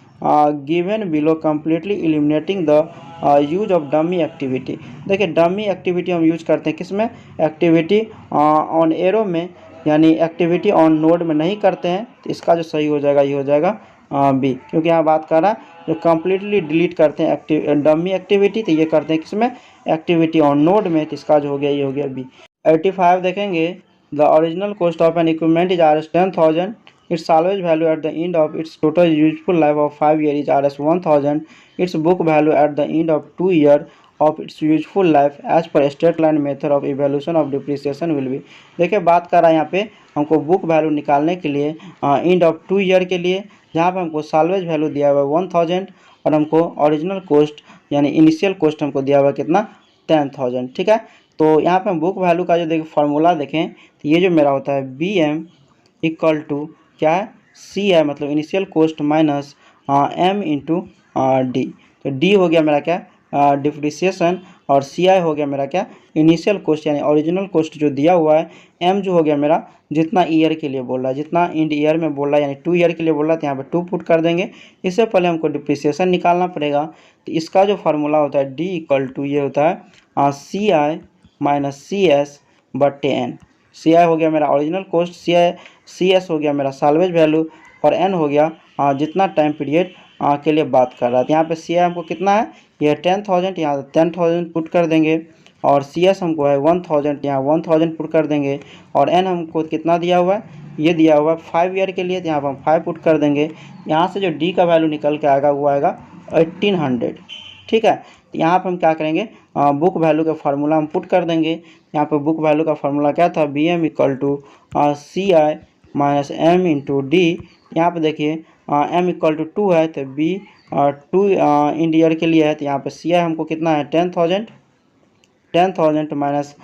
given below completely eliminating the use of dummy activity. देखिए डमी एक्टिविटी हम यूज करते हैं किसमें, एक्टिविटी ऑन एरो में, यानी एक्टिविटी ऑन नोड में नहीं करते हैं। तो इसका जो सही हो जाएगा ये हो जाएगा बी, क्योंकि यहाँ बात कर रहा है जो कम्प्लीटली डिलीट करते हैं डमी एक्टिविटी, तो ये करते हैं किसमें, एक्टिविटी ऑन नोड में। तो इसका जो हो गया ये हो गया बी। 85 देखेंगे, the original cost of N equipment is Rs 10,000, its salvage value at the end of its total useful life of 5 years is Rs 1,000, its book value at the end of 2 years of its useful life as per straight line method of evaluation of depreciation will be। देखिए बात कर रहा है यहाँ पे हमको book value निकालने के लिए एंड ऑफ 2 ईयर के लिए, जहाँ पे हमको साल्वेज वैल्यू दिया हुआ है 1000 और हमको ओरिजिनल कॉस्ट यानी इनिशियल कॉस्ट हमको दिया हुआ है कितना 10,000। ठीक है, तो यहाँ पे हम बुक वैल्यू का जो देखिए फार्मूला देखें तो ये जो मेरा होता है बी एम इक्वल टू क्या है, सी है मतलब initial cost minus M into D. तो डी हो गया मेरा क्या डिप्रिसिएशन और सी आई हो गया मेरा क्या इनिशियल कॉस्ट यानी ओरिजिनल कॉस्ट जो दिया हुआ है। एम जो हो गया मेरा जितना ईयर के लिए बोल रहा है, जितना इंड ईयर में बोल रहा है यानी 2 ईयर के लिए बोल रहा है, तो यहाँ पे 2 पुट कर देंगे। इससे पहले हमको डिप्रिसिएशन निकालना पड़ेगा। तो इसका जो फार्मूला होता है डी इक्वल टू ये होता है सी आई माइनस सी एस बटे एन। सी आई हो गया मेरा ओरिजिनल कॉस्ट, सी एस हो गया मेरा साल्वेज वैल्यू और एन हो गया जितना टाइम पीरियड के लिए बात कर रहा है। तो यहाँ पे सी आई हमको कितना है ये 10,000, यहाँ 10,000 पुट कर देंगे और सी एस हमको है 1000, यहाँ 1000 पुट कर देंगे और एन हमको कितना दिया हुआ है ये दिया हुआ है 5 ईयर के लिए, तो यहाँ पर हम 5 पुट कर देंगे। यहाँ से जो डी का वैल्यू निकल के आएगा वो आएगा 1800। ठीक है, तो यहाँ पर हम क्या करेंगे बुक वैल्यू का फार्मूला हम पुट कर देंगे। यहाँ पे बुक वैल्यू का फार्मूला क्या था B M equal to C I minus M into D. यहाँ पर देखिए एम इक्वल टू 2 है तो बी 2 इंड ईयर के लिए है, तो यहाँ पे सी आई हमको कितना है 10,000 माइनस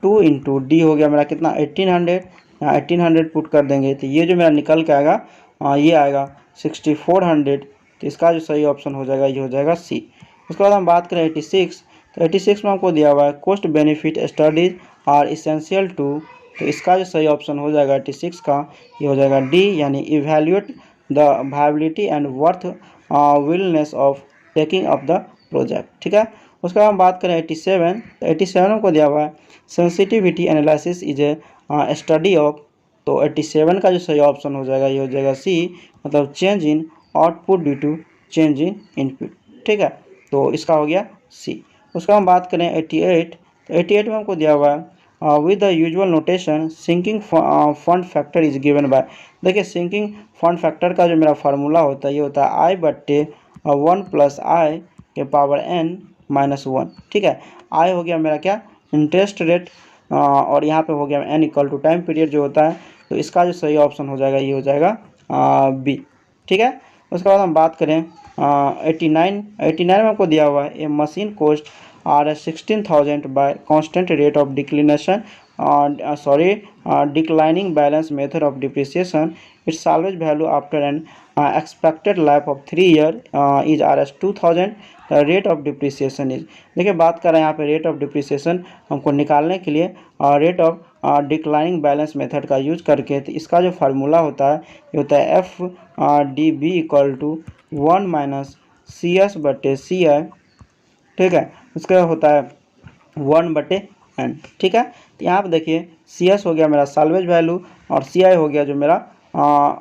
2 इंटू डी हो गया मेरा कितना 1800, 1800 पुट कर देंगे। तो ये जो मेरा निकल के आएगा ये आएगा 6400। तो इसका जो सही ऑप्शन हो जाएगा ये हो जाएगा सी। उसके बाद हम बात करें 86, तो 86 में हमको दिया हुआ है cost benefit studies are essential to. तो इसका जो सही ऑप्शन हो जाएगा 86 का ये हो जाएगा डी, यानी evaluate the viability and worth wellness of taking up the project. ठीक है, उसके बाद हम बात करें 87, तो 87 हमको दिया हुआ है sensitivity analysis is a study of. तो 87 का जो सही ऑप्शन हो जाएगा ये हो जाएगा सी, मतलब change in output due to change in input. ठीक है, तो इसका हो गया सी। उसका हम बात करें 88, तो 88 में हमको दिया हुआ है with the usual notation sinking fund factor is given by. देखिए सिंकिंग फंड फैक्टर का जो मेरा फार्मूला होता है ये होता है आई बट्टे 1 प्लस आई के पावर एन माइनस 1। ठीक है, आई हो गया मेरा क्या इंटरेस्ट रेट और यहाँ पे हो गया N equal to time period जो होता है। तो इसका जो सही ऑप्शन हो जाएगा ये हो जाएगा बी। ठीक है, उसके बाद हम बात करें 89 में आपको दिया हुआ है a machine cost R 16,000 by constant rate of declination declining balance method of depreciation, its salvage value after an expected life of 3 year is Rs 2000, rate of depreciation is. देखिए बात कर रहे हैं यहाँ पे रेट ऑफ डिप्रिसिएशन हमको निकालने के लिए rate of declining balance method का यूज करके। तो इसका जो फार्मूला होता है ये होता है F D B equal to 1 minus C S बटे सी आई। ठीक है, उसका होता है 1 बटे एन। ठीक है, तो यहाँ पर देखिए सी एस हो गया मेरा साल्वेज वैल्यू और सी आई हो गया जो मेरा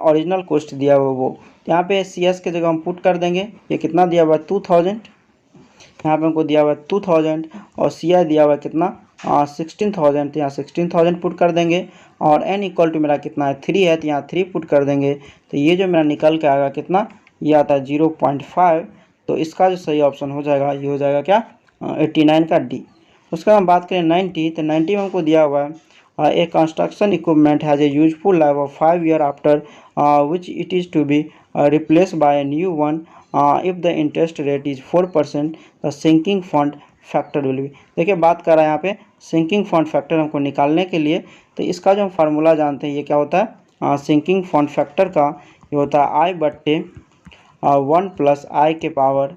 ओरिजिनल कॉस्ट दिया हुआ वो। यहाँ पे सी एस के जगह हम पुट कर देंगे, ये कितना दिया हुआ है 2000, यहाँ पे हमको दिया हुआ है 2000 और सी आई दिया हुआ है कितना 16,000, तो यहाँ 16,000 पुट कर देंगे और एन इक्वल टू मेरा कितना है 3 है, तो यहाँ 3 पुट कर देंगे। तो ये जो मेरा निकल के आएगा कितना ये आता है 0.5। तो इसका जो सही ऑप्शन हो जाएगा ये हो जाएगा क्या 89 का डी। उसका हम बात करें 90, तो 90 में हमको दिया हुआ है a construction equipment has a useful life of 5 year after which it is to be replaced by a new one if the interest rate is 4%, the sinking fund factor will be. देखिए बात कर रहा है यहाँ पे sinking fund factor हमको निकालने के लिए, तो इसका जो हम फार्मूला जानते हैं ये क्या होता है, सिंकिंग फंड फैक्टर का ये होता है आई बट्टे 1 प्लस आई के पावर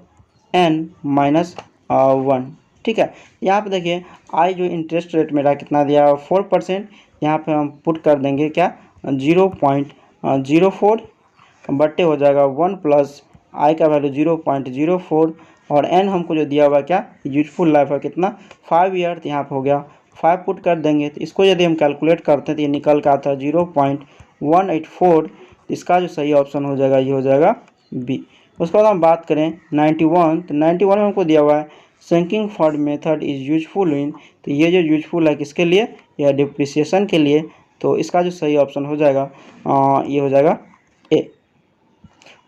n माइनस 1। ठीक है, यहाँ पे देखिए आई जो इंटरेस्ट रेट मेरा कितना दिया है 4%, यहाँ पे हम पुट कर देंगे क्या 0.04 बट्टे हो जाएगा 1 प्लस आई का वैल्यू 0.04 और n हमको जो दिया हुआ क्या यूजफुल लाइफ है कितना 5 ईयर, तो यहाँ पे हो गया 5 पुट कर देंगे। तो इसको यदि हम कैलकुलेट करते हैं तो ये निकल के आता है 0.184। इसका जो सही ऑप्शन हो जाएगा ये हो जाएगा बी। उसके बाद हम बात करें 91, तो 91 में हमको दिया हुआ है sinking fund method is useful in, तो ये जो यूजफुल है किसके लिए, या डिप्रिसिएशन के लिए, तो इसका जो सही ऑप्शन हो जाएगा ये हो जाएगा ए।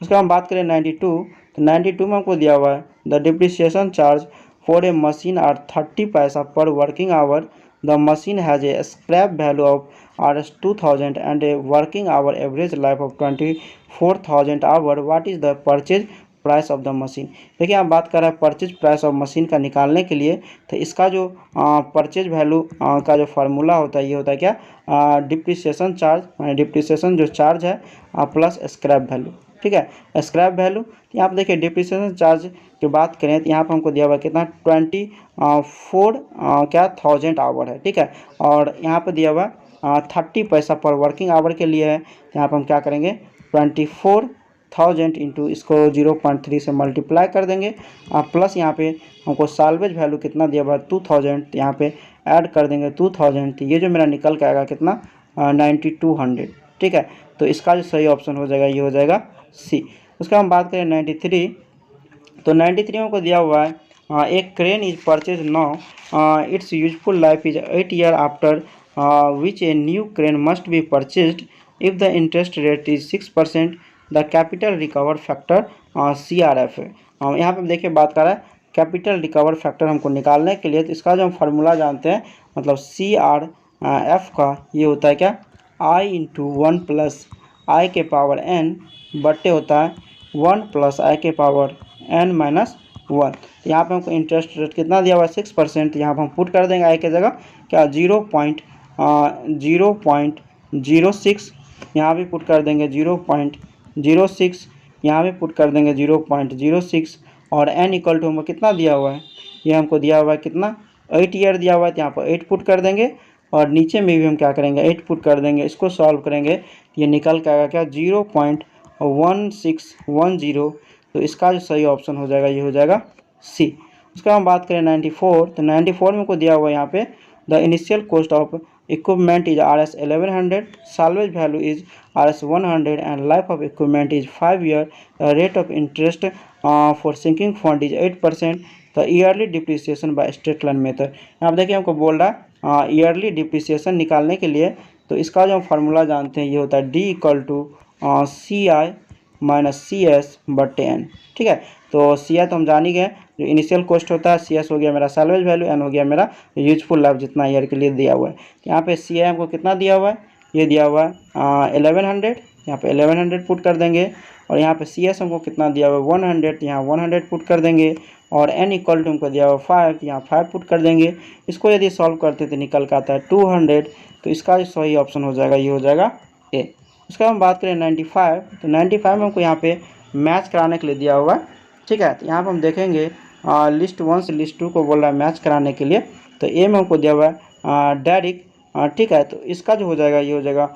उसके बाद हम बात करें 92, तो 92 में हमको दिया हुआ है the depreciation charge for a machine are 30 paisa per working hour, the machine has a scrap value of Rs2000 and a working hour average life of 24,000 hour, what is the purchase price of the machine. देखिए आप बात कर रहे हैं purchase price of machine का निकालने के लिए, तो इसका जो परचेज वैल्यू का जो फार्मूला होता है ये होता है क्या डिप्रिसिएशन चार्ज, डिप्रिसिएशन जो चार्ज है प्लस स्क्रैप वैल्यू। ठीक है, स्क्रैप वैल्यू यहाँ पे देखिए डिप्रिसिएशन चार्ज की बात करें तो यहाँ पे हमको दिया हुआ कितना 24,000 आवर है। ठीक है, और यहाँ पे दिया हुआ 30 पैसा पर वर्किंग आवर के लिए है, तो यहाँ पे हम क्या करेंगे 24,000 इंटू इसको 0.3 से मल्टीप्लाई कर देंगे, प्लस यहाँ पे हमको साल्वेज वैल्यू कितना दिया हुआ 2000, तो यहाँ पे ऐड कर देंगे 2000, तो ये जो मेरा निकल के आएगा कितना 9200। ठीक है, तो इसका जो सही ऑप्शन हो जाएगा ये हो जाएगा सी। उसका हम बात करें 93, तो 93 में को दिया हुआ है एक crane is purchase now, it's useful life is 8 year after which a new crane must be purchased if the interest rate is 6%, the capital recover factor CRF है। यहाँ पे देखिए बात कर रहा है कैपिटल रिकवर फैक्टर हमको निकालने के लिए, तो इसका जो हम फार्मूला जानते हैं मतलब CRF का ये होता है क्या आई इंटू 1 प्लस आई के पावर n बट्टे होता है 1 प्लस आई के पावर n माइनस 1। यहाँ पे हमको इंटरेस्ट रेट कितना दिया हुआ है 6%, यहाँ पर हम पुट कर देंगे आई की जगह क्या 0.06, यहाँ भी पुट कर देंगे 0.06, यहाँ भी पुट कर देंगे 0.06 और n इक्वल टू हमको कितना दिया हुआ है, ये हमको दिया हुआ है कितना 8 ईयर दिया हुआ है, तो यहाँ पर 8 पुट कर देंगे और नीचे में भी हम क्या करेंगे 8 पुट कर देंगे। इसको सॉल्व करेंगे ये निकल के आएगा क्या 0.1610, तो इसका जो सही ऑप्शन हो जाएगा ये हो जाएगा सी। उसका हम बात करें 94, तो 94 में को दिया हुआ है यहाँ पे the initial cost of equipment is Rs1100, salvage value is Rs100 and life of equipment is 5 year, the rate of interest for sinking fund is 8%, the yearly depreciation by straight line method। यहाँ देखिए हमको बोल रहा है yearly depreciation निकालने के लिए, तो इसका जो हम फार्मूला जानते हैं ये होता है D equal to CI minus CS बट्टे n। ठीक है, तो CI तो हम जान ही गए जो इनिशियल कॉस्ट होता है, CS हो गया मेरा सैलवेज वैल्यू, n हो गया मेरा यूजफुल लाइफ जितना ईयर के लिए दिया हुआ है। यहाँ पे CI हमको कितना दिया हुआ है, ये दिया हुआ है 1100, यहाँ पे 1100 पुट कर देंगे और यहाँ पे CS हमको कितना दिया हुआ है 100, यहाँ 100 पुट कर देंगे और n इक्वल टू हमको दिया हुआ 5, यहाँ 5 पुट कर देंगे। इसको यदि सॉल्व करते तो निकल के आता है 200, तो इसका सही ऑप्शन हो जाएगा ये हो जाएगा ए। उसका हम बात करें 95, तो 95 में हमको यहाँ पे मैच कराने के लिए दिया हुआ है। ठीक है, तो यहाँ पर हम देखेंगे लिस्ट 1 से लिस्ट 2 को बोल रहा है मैच कराने के लिए, तो ए में हमको दिया हुआ है डायरेक्ट। ठीक है, तो इसका जो हो जाएगा ये हो जाएगा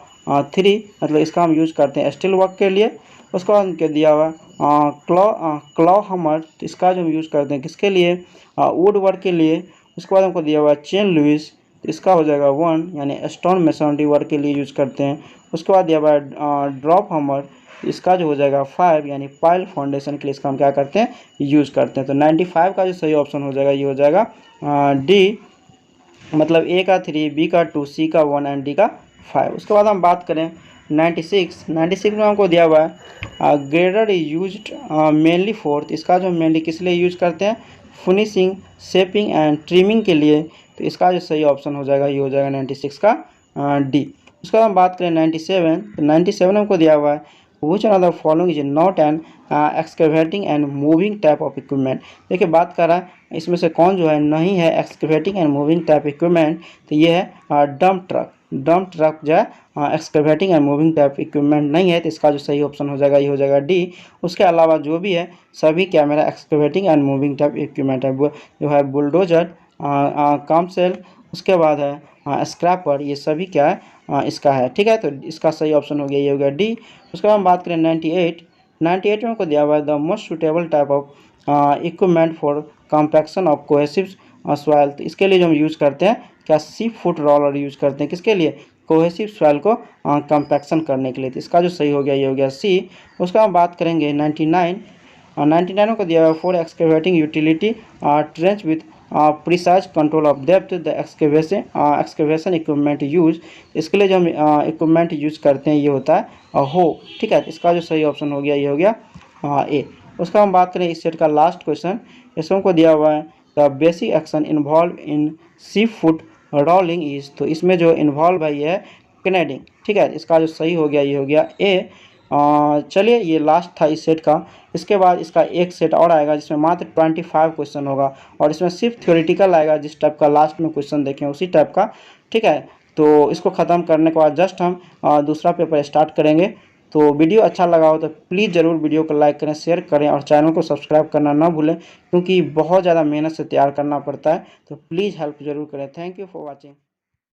3, मतलब इसका हम यूज़ करते हैं स्टील वर्क के लिए। उसके बाद हमको दिया हुआ क्लॉ हमर, तो इसका जो हम यूज़ करते हैं किसके लिए वुड वर्क के लिए। उसके बाद हमको दिया हुआ चेन लुइस, तो इसका हो जाएगा 1, यानी स्टोन मेसनरी वर्क के लिए यूज़ करते हैं। उसके बाद दिया हुआ ड्रॉप हमर, इसका जो हो जाएगा 5, यानी पाइल फाउंडेशन के लिए इसका हम क्या करते हैं यूज़ करते हैं। तो 95 का जो सही ऑप्शन हो जाएगा ये हो जाएगा डी, मतलब ए का 3, बी का 2, सी का 1 एंड डी का 5। उसके बाद हम बात करें 96 में हमको दिया हुआ है grader is used mainly for, इसका जो मेनली किस लिए यूज करते हैं फिनिशिंग, शेपिंग एंड ट्रिमिंग के लिए, तो इसका जो सही ऑप्शन हो जाएगा ये हो जाएगा 96 का डी। उसके बाद हम बात करें 97, तो 97 हमको दिया हुआ है which one of the following is not an excavating and moving type of equipment। देखिए बात कर रहा है इसमें से कौन जो है नहीं है excavating and moving type equipment, तो ये है डंप ट्रक। डंप ट्रक जो है excavating and moving type equipment नहीं है, तो इसका जो सही ऑप्शन हो जाएगा ये हो जाएगा डी। उसके अलावा जो भी है सभी क्या मेरा excavating and moving type equipment है, जो है बुलडोजर, कामसेल, उसके बाद है स्क्रैपर, ये सभी क्या है इसका है। ठीक है, तो इसका सही ऑप्शन हो गया ये हो गया डी। उसके बाद हम बात करें 98 में को दिया हुआ है the most suitable type of equipment for compaction of cohesive soil, तो इसके लिए जो हम यूज़ करते हैं क्या 6 फुट रोलर यूज करते हैं, किसके लिए कोहेसिव सॉइल को कॉम्पैक्शन करने के लिए, तो इसका जो सही हो गया ये हो गया सी। उसका हम बात करेंगे 99 को दिया हुआ for excavating utility trench with precise control of depth the excavation equipment use, इसके लिए जो हम इक्विपमेंट यूज करते हैं ये होता है हो। ठीक है, इसका जो सही ऑप्शन हो गया ये हो गया ए। उसका हम बात करें इस सेट का लास्ट क्वेश्चन, इसमें को दिया हुआ है the basic action involve in C foot rolling is, तो इसमें जो इन्वॉल्व है ये है कनेडिंग। ठीक है, इसका जो सही हो गया ये हो गया ए। चलिए ये लास्ट था इस सेट का। इसके बाद इसका एक सेट और आएगा जिसमें मात्र 25 क्वेश्चन होगा और इसमें सिर्फ थ्योरेटिकल आएगा, जिस टाइप का लास्ट में क्वेश्चन देखें उसी टाइप का। ठीक है, तो इसको ख़त्म करने के बाद जस्ट हम दूसरा पेपर स्टार्ट करेंगे। तो वीडियो अच्छा लगा हो तो प्लीज़ ज़रूर वीडियो को लाइक करें, शेयर करें और चैनल को सब्सक्राइब करना ना भूलें, क्योंकि बहुत ज़्यादा मेहनत से तैयार करना पड़ता है। तो प्लीज़ हेल्प ज़रूर करें। Thank you for watching.